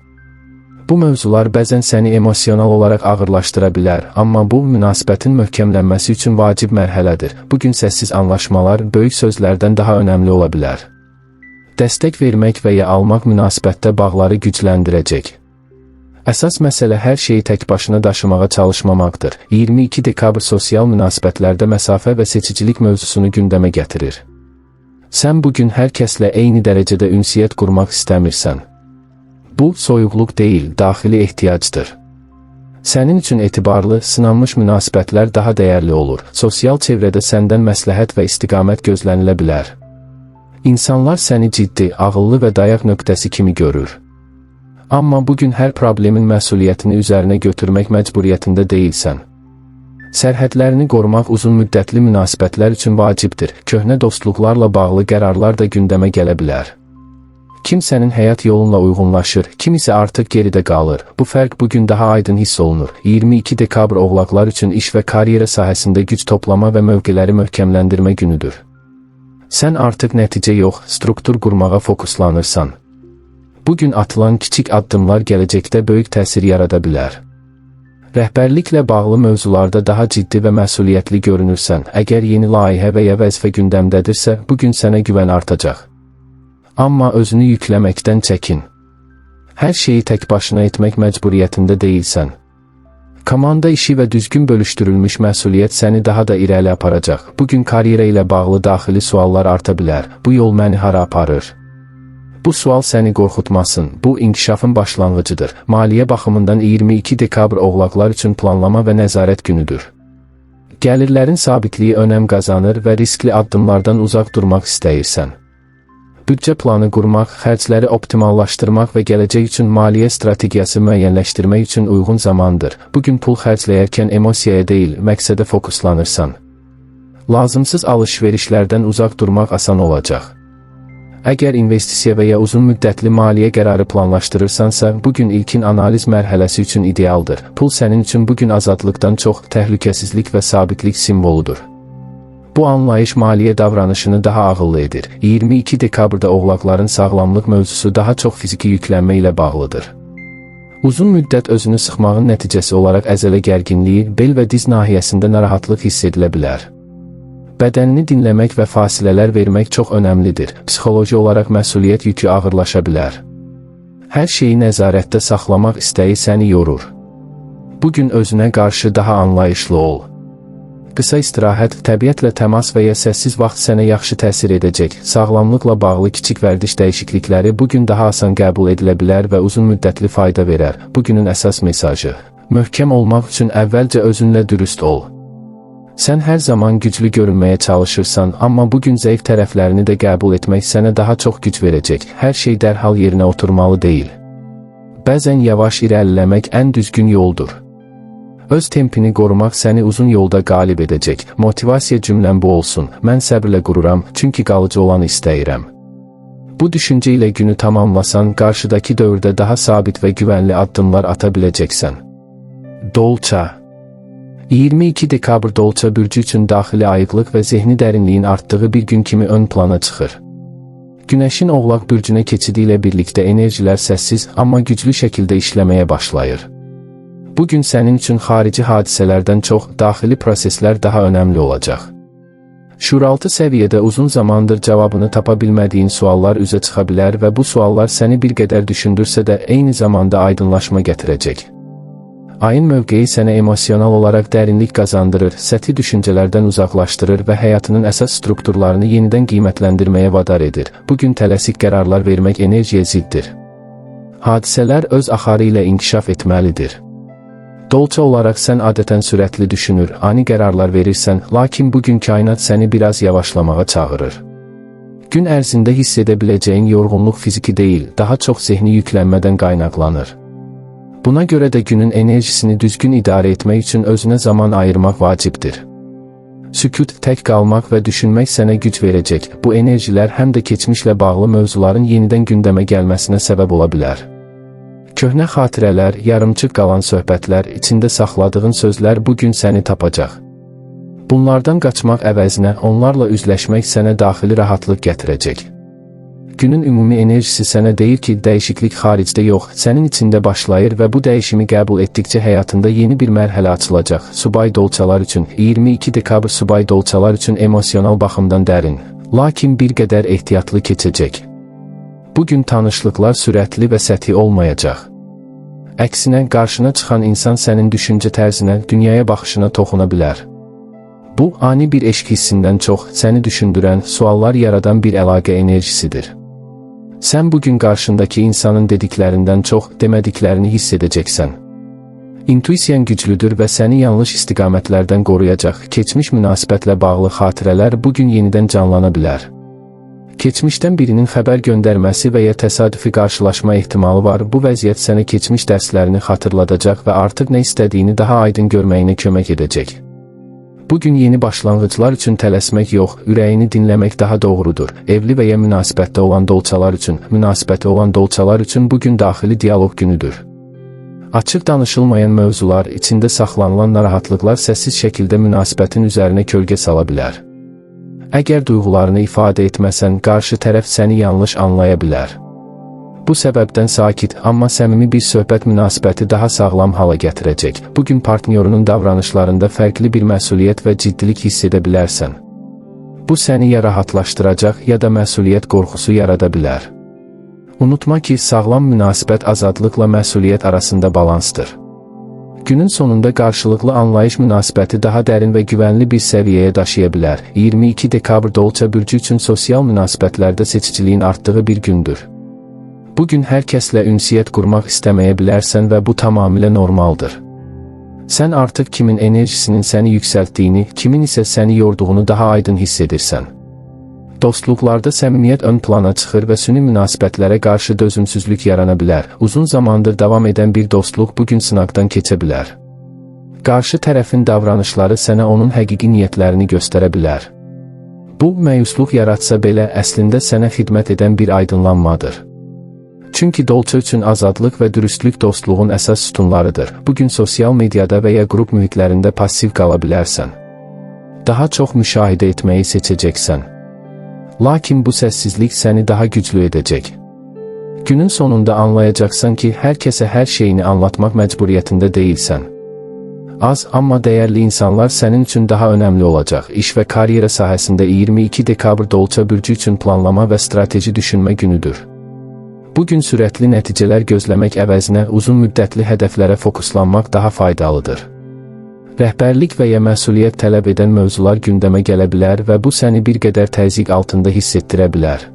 Bu mövzular bəzən səni emosional olaraq ağırlaşdıra bilər, amma bu, münasibətin möhkəmlənməsi üçün vacib mərhələdir. Bugün səssiz anlaşmalar böyük sözlərdən daha önəmli ola bilər. Dəstək vermək və ya almaq münasibətdə bağları gücləndirəcək. Əsas məsələ hər şeyi tək başına daşımağa çalışmamaqdır. 22 dekabr sosial münasibətlərdə məsafə və seçicilik mövzusunu gündəmə gətirir. Sən bugün hər kəslə eyni dərəcədə ünsiyyət qurmaq istəmirsən. Bu, soyuqluq deyil, daxili ehtiyacdır. Sənin üçün etibarlı, sınanmış münasibətlər daha dəyərli olur. Sosial çevrədə səndən məsləhət və istiqamət gözlənilə bilər. İnsanlar səni ciddi, ağıllı və dayaq nöqtəsi kimi görür. Amma bugün hər problemin məsuliyyətini üzərinə götürmək məcburiyyətində deyilsən. Sərhədlərini qorumaq uzun müddətli münasibətlər üçün vacibdir. Köhnə dostluqlarla bağlı qərarlar da gündəmə gələ bilər. Kim sənin həyat yolunla uyğunlaşır, kim isə artıq geridə qalır. Bu fərq bugün daha aydın hiss olunur. 22 dekabr oğlaqlar üçün iş və karyera sahəsində güc toplama və mövqeləri möhkəmləndirmə günüdür. Sən artıq nəticə yox, struktur qurmağa fokuslanırsan. Bugün atılan kiçik addımlar gələcəkdə böyük təsir yarada bilər. Rəhbərliklə bağlı mövzularda daha ciddi və məsuliyyətli görünürsən, əgər yeni layihə və ya vəzifə gündəmdədirsə, bugün sənə güvən artacaq. Amma özünü yükləməkdən çəkin. Hər şeyi tək başına etmək məcburiyyətində deyilsən. Komanda işi və düzgün bölüşdürülmüş məsuliyyət səni daha da irəli aparacaq. Bugün karyera ilə bağlı daxili suallar arta bilər. Bu yol məni hara aparır? Bu sual səni qorxutmasın. Bu, inkişafın başlanğıcıdır. Maliyyə baxımından 22 dekabr oğlaqlar üçün planlama və nəzarət günüdür. Gəlirlərin sabitliyi önəm qazanır və riskli addımlardan uzaq durmaq istəyirsən. Büdcə planı qurmaq, xərcləri optimallaşdırmaq və gələcək üçün maliyyə strategiyası müəyyənləşdirmək üçün uyğun zamandır. Bugün pul xərcləyərkən emosiyaya deyil, məqsədə fokuslanırsan. Lazımsız alış-verişlərdən uzaq durmaq asan olacaq. Əgər investisiya və ya uzun müddətli maliyyə qərarı planlaşdırırsansa, bugün ilkin analiz mərhələsi üçün idealdır. Pul sənin üçün bugün azadlıqdan çox təhlükəsizlik və sabitlik simvoludur. Bu anlayış maliyyə davranışını daha ağıllı edir. 22 dekabrda oğlaqların sağlamlıq mövzusu daha çox fiziki yüklənmə ilə bağlıdır. Uzun müddət özünü sıxmağın nəticəsi olaraq əzələ gərginliyi, bel və diz nahiyəsində narahatlıq hiss edilə bilər. Bədənini dinləmək və fasilələr vermək çox önəmlidir. Psixoloji olaraq məsuliyyət yükü ağırlaşa bilər. Hər şeyi nəzarətdə saxlamaq istəyi səni yorur. Bugün özünə qarşı daha anlayışlı ol. Qısa istirahət, təbiətlə təmas və ya səssiz vaxt sənə yaxşı təsir edəcək. Sağlamlıqla bağlı kiçik vərdiş dəyişiklikləri bugün daha asan qəbul edilə bilər və uzun müddətli fayda verər. Bugünün əsas mesajı: möhkəm olmaq üçün əvvəlcə özünlə dürüst ol. Sən hər zaman güclü görünməyə çalışırsan, amma bugün zəif tərəflərini də qəbul etmək sənə daha çox güc verəcək. Hər şey dərhal yerinə oturmalı deyil. Bəzən yavaş irəliləmək ən düzgün yoldur. Öz tempini qorumaq səni uzun yolda qalib edəcək. Motivasiya cümləm bu olsun: mən səbrlə qururam, çünki qalıcı olanı istəyirəm. Bu düşüncə ilə günü tamamlasan, qarşıdakı dövrdə daha sabit və güvənli addımlar ata biləcəksən. Dolça 22 dekabr Dolça bürcü üçün daxili ayıqlıq və zehni dərinliyin artdığı bir gün kimi ön plana çıxır. Günəşin Oğlaq bürcünə keçidi ilə birlikdə enerjilər səssiz, amma güclü şəkildə işləməyə başlayır. Bugün sənin üçün xarici hadisələrdən çox, daxili proseslər daha önəmli olacaq. Şuuraltı səviyyədə uzun zamandır cavabını tapa bilmədiyin suallar üzə çıxa bilər və bu suallar səni bir qədər düşündürsə də eyni zamanda aydınlaşma gətirəcək. Ayın mövqeyi sənə emosional olaraq dərinlik qazandırır, səthi düşüncələrdən uzaqlaşdırır və həyatının əsas strukturlarını yenidən qiymətləndirməyə vadar edir. Bugün tələsik qərarlar vermək enerjiyə ziddir. Hadisələr öz axarı ilə inkişaf etməlidir. Dolça olaraq sən adətən sürətli düşünür, ani qərarlar verirsən, lakin bugün kainat səni biraz yavaşlamağa çağırır. Gün ərzində hiss edə biləcəyin yorğunluq fiziki deyil, daha çox zehni yüklənmədən qaynaqlanır. Buna görə də günün enerjisini düzgün idarə etmək üçün özünə zaman ayırmaq vacibdir. Sükut, tək qalmaq və düşünmək sənə güc verəcək. Bu enerjilər həm də keçmişlə bağlı mövzuların yenidən gündəmə gəlməsinə səbəb ola bilər. Köhnə xatirələr, yarımçıq qalan söhbətlər, içində saxladığın sözlər bugün səni tapacaq. Bunlardan qaçmaq əvəzinə onlarla üzləşmək sənə daxili rahatlıq gətirəcək. Günün ümumi enerjisi sənə deyir ki, dəyişiklik xaricdə yox, sənin içində başlayır və bu dəyişimi qəbul etdikcə həyatında yeni bir mərhələ açılacaq. Subay dolçalar üçün 22 dekabr subay dolçalar üçün emosional baxımdan dərin, lakin bir qədər ehtiyatlı keçəcək. Bugün tanışlıqlar sürətli və səthi olmayacaq. Əksinə, qarşına çıxan insan sənin düşüncə tərzinə, dünyaya baxışına toxuna bilər. Bu, ani bir eşq hissindən çox, səni düşündürən, suallar yaradan bir əlaqə enerjisidir. Sən bugün qarşındakı insanın dediklərindən çox, demədiklərini hiss edəcəksən. İntuisiyan güclüdür və səni yanlış istiqamətlərdən qoruyacaq. Keçmiş münasibətlə bağlı xatirələr bugün yenidən canlana bilər. Keçmişdən birinin xəbər göndərməsi və ya təsadüfi qarşılaşma ehtimalı var. Bu vəziyyət sənə keçmiş dərslərini xatırladacaq və artıq nə istədiyini daha aydın görməyinə kömək edəcək. Bugün yeni başlanğıclar üçün tələsmək yox, ürəyini dinləmək daha doğrudur. Evli və ya münasibətdə olan dolçalar üçün, münasibəti olan dolçalar üçün bugün daxili dialoq günüdür. Açıq danışılmayan mövzular, içində saxlanılan narahatlıqlar səssiz şəkildə münasibətin üzərinə kölgə sala bilər. Əgər duyğularını ifadə etməsən, qarşı tərəf səni yanlış anlaya bilər. Bu səbəbdən sakit, amma səmimi bir söhbət münasibəti daha sağlam hala gətirəcək. Bugün partnyorunun davranışlarında fərqli bir məsuliyyət və ciddilik hiss edə bilərsən. Bu səni ya rahatlaşdıracaq, ya da məsuliyyət qorxusu yarada bilər. Unutma ki, sağlam münasibət azadlıqla məsuliyyət arasında balansdır. Günün sonunda qarşılıqlı anlayış münasibəti daha dərin və güvənli bir səviyyəyə daşıya bilər. 22 dekabr dolça bürcü üçün sosial münasibətlərdə seçiciliyin artdığı bir gündür. Bugün hər kəslə ünsiyyət qurmaq istəməyə bilərsən və bu tamamilə normaldır. Sən artıq kimin enerjisinin səni yüksəltdiyini, kimin isə səni yorduğunu daha aydın hiss edirsən. Dostluqlarda səmimiyyət ön plana çıxır və süni münasibətlərə qarşı dözümsüzlük yarana bilər. Uzun zamandır davam edən bir dostluq bugün sınaqdan keçə bilər. Qarşı tərəfin davranışları sənə onun həqiqi niyyətlərini göstərə bilər. Bu, məyusluq yaratsa belə, əslində sənə xidmət edən bir aydınlanmadır. Çünki dolça üçün azadlıq və dürüstlük dostluğun əsas sütunlarıdır. Bugün sosial mediada və ya qrup mühitlərində passiv qala bilərsən. Daha çox müşahidə etməyi seçəcəksən. Lakin bu səssizlik səni daha güclü edəcək. Günün sonunda anlayacaqsan ki, hər kəsə hər şeyini anlatmaq məcburiyyətində deyilsən. Az, amma dəyərli insanlar sənin üçün daha önəmli olacaq. İş və karyera sahəsində 22 dekabr dolça bürcü üçün planlama və strateji düşünmə günüdür. Bugün sürətli nəticələr gözləmək əvəzinə uzun müddətli hədəflərə fokuslanmaq daha faydalıdır. Rəhbərlik və ya məsuliyyət tələb edən mövzular gündəmə gələ bilər və bu səni bir qədər təzyiq altında hiss etdirə bilər.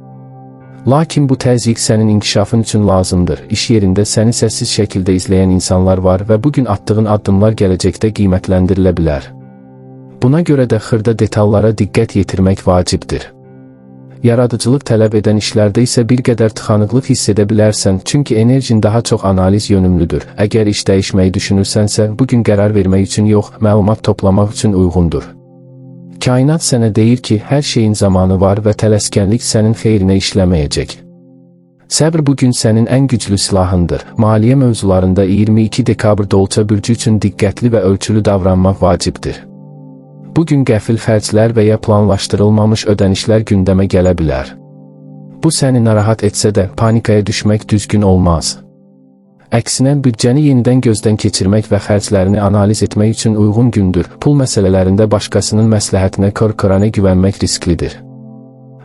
Lakin bu təzyiq sənin inkişafın üçün lazımdır. İş yerində səni səssiz şəkildə izləyən insanlar var və bugün attığın addımlar gələcəkdə qiymətləndirilə bilər. Buna görə də xırda detallara diqqət yetirmək vacibdir. Yaradıcılıq tələb edən işlərdə isə bir qədər tıxanıqlıq hiss edə bilərsən, çünki enerjin daha çox analiz yönümlüdür. Əgər iş dəyişməyi düşünürsənsə, bugün qərar vermək üçün yox, məlumat toplamaq üçün uyğundur. Kainat sənə deyir ki, hər şeyin zamanı var və tələskənlik sənin xeyrinə işləməyəcək. Səbr bugün sənin ən güclü silahındır. Maliyyə mövzularında 22 dekabr dolça bürcü üçün diqqətli və ölçülü davranmaq vacibdir. Bugün qəfil xərclər və ya planlaşdırılmamış ödənişlər gündəmə gələ bilər. Bu səni narahat etsə də, panikaya düşmək düzgün olmaz. Əksinə, büdcəni yenidən gözdən keçirmək və xərclərini analiz etmək üçün uyğun gündür. Pul məsələlərində başqasının məsləhətinə kör-körənə güvənmək risklidir.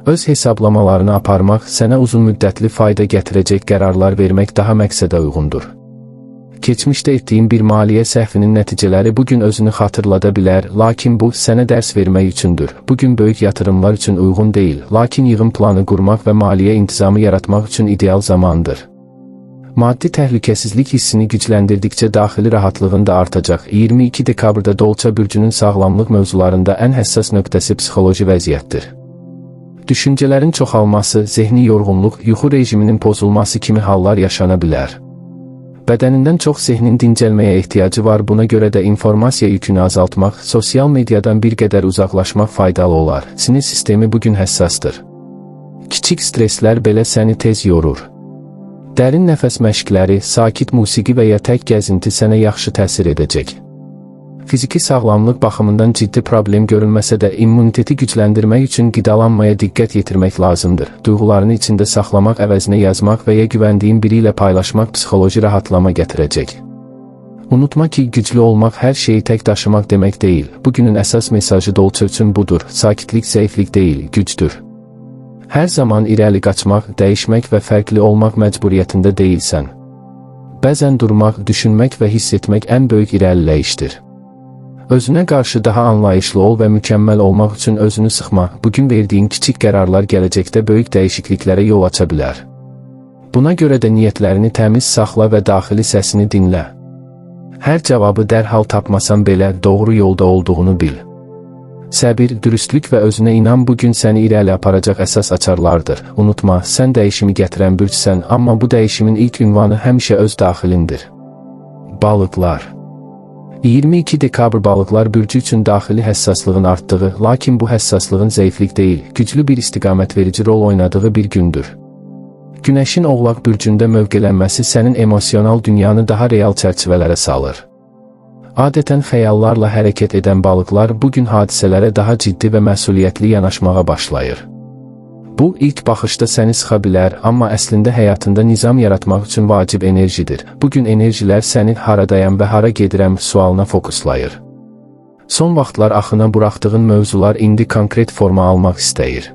Öz hesablamalarını aparmaq, sənə uzun müddətli fayda gətirəcək qərarlar vermək daha məqsədə uyğundur. Keçmişdə etdiyin bir maliyyə səhvinin nəticələri bugün özünü xatırlada bilər, lakin bu, sənə dərs vermək üçündür. Bugün böyük yatırımlar üçün uyğun deyil, lakin yığım planı qurmaq və maliyyə intizamı yaratmaq üçün ideal zamandır. Maddi təhlükəsizlik hissini gücləndirdikcə daxili rahatlığın da artacaq. 22 dekabrda Dolça bürcünün sağlamlıq mövzularında ən həssas nöqtəsi psixoloji vəziyyətdir. Düşüncələrin çoxalması, zehni yorğunluq, yuxu rejiminin pozulması kimi hallar yaşana bilər. Bədənindən çox zehnin dincəlməyə ehtiyacı var, buna görə də informasiya yükünü azaltmaq, sosial mediadan bir qədər uzaqlaşmaq faydalı olar. Sinir sistemi bugün həssasdır. Kiçik streslər belə səni tez yorur. Dərin nəfəs məşqləri, sakit musiqi və ya tək gəzinti sənə yaxşı təsir edəcək. Fiziki sağlamlıq baxımından ciddi problem görülməsə də immuniteti gücləndirmək üçün qidalanmaya diqqət yetirmək lazımdır. Duyğularını içində saxlamaq əvəzinə yazmaq və ya güvəndiyin biri ilə paylaşmaq psixoloji rahatlama gətirəcək. Unutma ki, güclü olmaq hər şeyi tək daşımaq demək deyil. Bugünün əsas mesajı Dolça üçün budur. Sakitlik zəiflik deyil, gücdür. Hər zaman irəli qaçmaq, dəyişmək və fərqli olmaq məcburiyyətində deyilsən. Bəzən durmaq, düşünmək və hiss etmək ən böyük irəliləyişdir. Özünə qarşı daha anlayışlı ol və mükəmməl olmaq üçün özünü sıxma. Bugün verdiyin kiçik qərarlar gələcəkdə böyük dəyişikliklərə yol aça bilər. Buna görə də niyyətlərini təmiz saxla və daxili səsini dinlə. Hər cavabı dərhal tapmasan belə doğru yolda olduğunu bil. Səbir, dürüstlük və özünə inam bugün səni irəli aparacaq əsas açarlardır. Unutma, sən dəyişimi gətirən bürcsən, amma bu dəyişimin ilk ünvanı həmişə öz daxilindir. Balıqlar. 22 dekabr Balıqlar bürcü üçün daxili həssaslığın artdığı, lakin bu həssaslığın zəiflik deyil, güclü bir istiqamətverici rol oynadığı bir gündür. Günəşin Oğlaq bürcündə mövqelənməsi sənin emosional dünyanı daha real çərçivələrə salır. Adətən xəyallarla hərəkət edən balıqlar bugün hadisələrə daha ciddi və məsuliyyətli yanaşmağa başlayır. Bu, ilk baxışda səni sıxa bilər, amma əslində həyatında nizam yaratmaq üçün vacib enerjidir. Bugün enerjilər səni haradayam və hara gedirəm sualına fokuslayır. Son vaxtlar axına buraxdığın mövzular indi konkret forma almaq istəyir.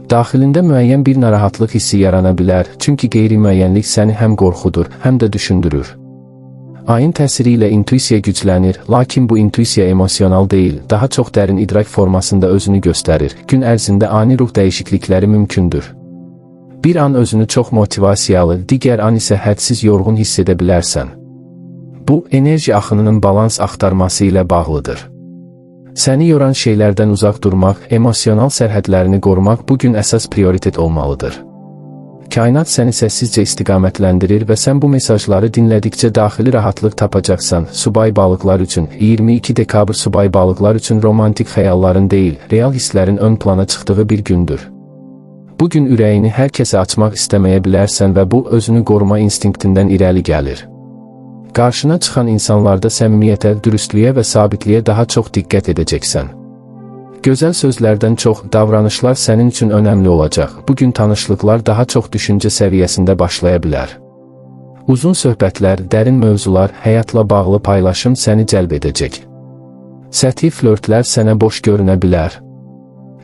Daxilində müəyyən bir narahatlıq hissi yarana bilər, çünki qeyri-müəyyənlik səni həm qorxudur, həm də düşündürür. Ayın təsiri ilə intuisiya güclənir, lakin bu intuisiya emosional deyil, daha çox dərin idrak formasında özünü göstərir. Gün ərzində ani ruh dəyişiklikləri mümkündür. Bir an özünü çox motivasiyalı, digər an isə hədsiz yorğun hiss edə bilərsən. Bu, enerji axınının balans axtarması ilə bağlıdır. Səni yoran şeylərdən uzaq durmaq, emosional sərhədlərini qorumaq bugün əsas prioritet olmalıdır. Kainat səni səssizcə istiqamətləndirir və sən bu mesajları dinlədikcə daxili rahatlıq tapacaqsan. Subay balıqlar üçün 22 dekabr subay balıqlar üçün romantik xəyalların deyil, real hisslərin ön plana çıxdığı bir gündür. Bugün ürəyini hər kəsə açmaq istəməyə bilərsən və bu özünü qoruma instinktindən irəli gəlir. Qarşına çıxan insanlarda səmimiyyətə, dürüstlüyə və sabitliyə daha çox diqqət edəcəksən. Gözəl sözlərdən çox, davranışlar sənin üçün önəmli olacaq. Bugün tanışlıqlar daha çox düşüncə səviyyəsində başlaya bilər. Uzun söhbətlər, dərin mövzular, həyatla bağlı paylaşım səni cəlb edəcək. Səthi flörtlər sənə boş görünə bilər.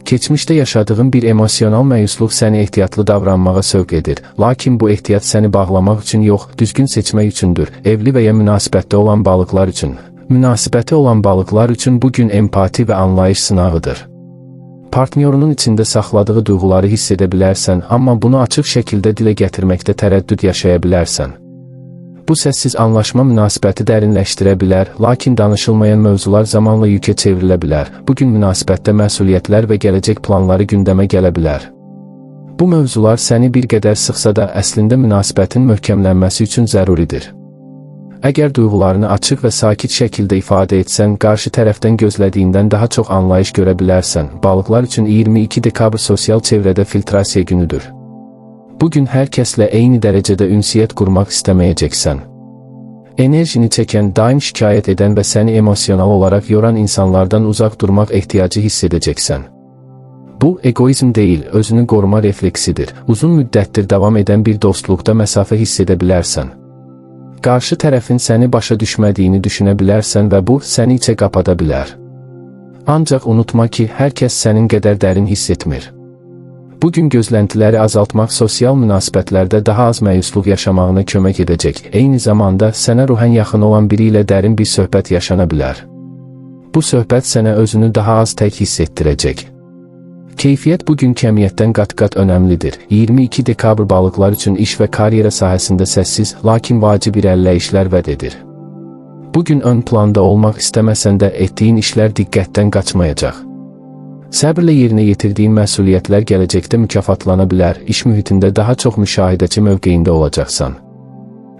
Keçmişdə yaşadığın bir emosional məyusluq səni ehtiyatlı davranmağa sövq edir, lakin bu ehtiyat səni bağlamaq üçün yox, düzgün seçmək üçündür. Evli və ya münasibətdə olan balıqlar üçün. Münasibəti olan balıqlar üçün bugün empati və anlayış sınağıdır. Partnyorunun içində saxladığı duyğuları hiss edə bilərsən, amma bunu açıq şəkildə dilə gətirməkdə tərəddüd yaşaya bilərsən. Bu səssiz anlaşma münasibəti dərinləşdirə bilər, lakin danışılmayan mövzular zamanla yükə çevrilə bilər. Bugün münasibətdə məsuliyyətlər və gələcək planları gündəmə gələ bilər. Bu mövzular səni bir qədər sıxsa da əslində münasibətin möhkəmlənməsi üçün zəruridir. Əgər duyğularını açıq və sakit şəkildə ifadə etsən, qarşı tərəfdən gözlədiyindən daha çox anlayış görə bilərsən. Balıqlar üçün 22 dekabr sosial çevrədə filtrasiya günüdür. Bugün hər kəslə eyni dərəcədə ünsiyyət qurmaq istəməyəcəksən. Enerjini çəkən, daim şikayət edən və səni emosional olaraq yoran insanlardan uzaq durmaq ehtiyacı hiss edəcəksən. Bu, egoizm deyil, özünü qoruma refleksidir. Uzun müddətdir davam edən bir dostluqda məsafə hiss edə bilərsən. Qarşı tərəfin səni başa düşmədiyini düşünə bilərsən və bu, səni içə qapada bilər. Ancaq unutma ki, hər kəs sənin qədər dərin hiss etmir. Bugün gözləntiləri azaltmaq sosial münasibətlərdə daha az məyusluq yaşamağına kömək edəcək. Eyni zamanda, sənə ruhən yaxın olan biri ilə dərin bir söhbət yaşana bilər. Bu söhbət sənə özünü daha az tək hiss etdirəcək. Keyfiyyət bugün kəmiyyətdən qat-qat önəmlidir. 22 dekabr balıqlar üçün iş və karyera sahəsində səssiz, lakin vacib irəliləyişlər vəd edir. Bugün ön planda olmaq istəməsən də etdiyin işlər diqqətdən qaçmayacaq. Səbirlə yerinə yetirdiyin məsuliyyətlər gələcəkdə mükafatlana bilər, iş mühitində daha çox müşahidəçi mövqeyində olacaqsan.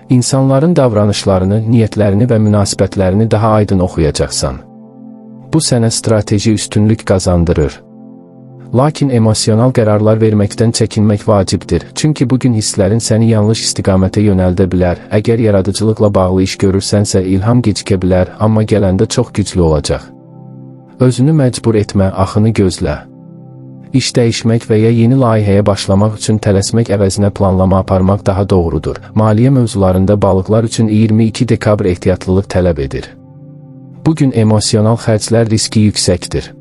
İnsanların davranışlarını, niyyətlərini və münasibətlərini daha aydın oxuyacaqsan. Bu sənə strateji üstünlük qazandırır. Lakin emosional qərarlar verməkdən çəkinmək vacibdir, çünki bugün hisslərin səni yanlış istiqamətə yönəldə bilər. Əgər yaradıcılıqla bağlı iş görürsənsə ilham gecikə bilər, amma gələndə çox güclü olacaq. Özünü məcbur etmə, axını gözlə. İş dəyişmək və ya yeni layihəyə başlamaq üçün tələsmək əvəzinə planlama aparmaq daha doğrudur. Maliyyə mövzularında balıqlar üçün 22 dekabr ehtiyatlılıq tələb edir. Bugün emosional xərclər riski yüksəkdir.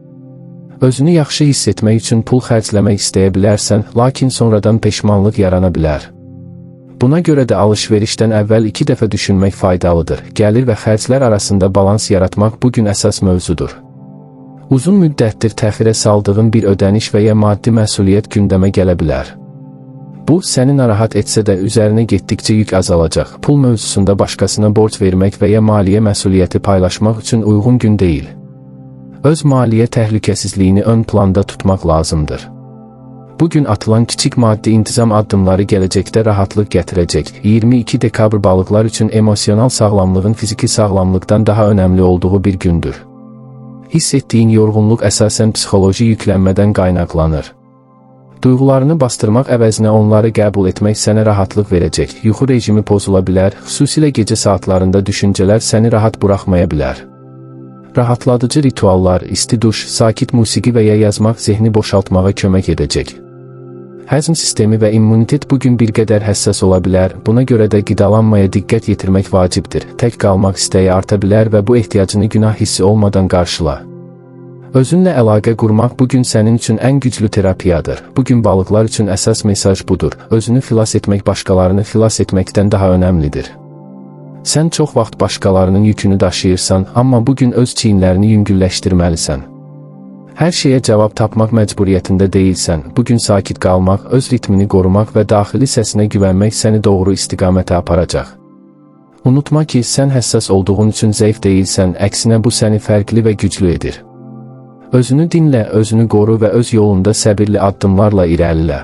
Özünü yaxşı hiss etmək üçün pul xərcləmək istəyə bilərsən, lakin sonradan peşmanlıq yarana bilər. Buna görə də alış-verişdən əvvəl 2 dəfə düşünmək faydalıdır. Gəlir və xərclər arasında balans yaratmaq bugün əsas mövzudur. Uzun müddətdir təxirə saldığın bir ödəniş və ya maddi məsuliyyət gündəmə gələ bilər. Bu, səni narahat etsə də üzərinə getdikcə yük azalacaq. Pul mövzusunda başqasına borc vermək və ya maliyyə məsuliyyəti paylaşmaq üçün uyğun gün deyil. Öz maliyyə təhlükəsizliyini ön planda tutmaq lazımdır. Bugün atılan kiçik maddi intizam addımları gələcəkdə rahatlıq gətirəcək. 22 dekabr balıqlar üçün emosional sağlamlığın fiziki sağlamlıqdan daha önəmli olduğu bir gündür. Hiss etdiyin yorğunluq əsasən psixoloji yüklənmədən qaynaqlanır. Duyğularını bastırmaq əvəzinə onları qəbul etmək sənə rahatlıq verəcək. Yuxu rejimi pozula bilər, xüsusilə gecə saatlarında düşüncələr səni rahat buraxmaya bilər. Rahatladıcı rituallar, isti duş, sakit musiqi və ya yazmaq zehni boşaltmağa kömək edəcək. Həzm sistemi və immunitet bugün bir qədər həssas ola bilər, buna görə də qidalanmaya diqqət yetirmək vacibdir. Tək qalmaq istəyi arta bilər və bu ehtiyacını günah hissi olmadan qarşıla. Özünlə əlaqə qurmaq bugün sənin üçün ən güclü terapiyadır. Bugün balıqlar üçün əsas mesaj budur. Özünü xilas etmək başqalarını xilas etməkdən daha önəmlidir. Sən çox vaxt başqalarının yükünü daşıyırsan, amma bugün öz çiyinlərini yüngülləşdirməlisən. Hər şeyə cavab tapmaq məcburiyyətində deyilsən. Bugün sakit qalmaq, öz ritmini qorumaq və daxili səsinə güvənmək səni doğru istiqamətə aparacaq. Unutma ki, sən həssas olduğun üçün zəif deyilsən, əksinə bu səni fərqli və güclü edir. Özünü dinlə, özünü qoru və öz yolunda səbirli addımlarla irəlilə.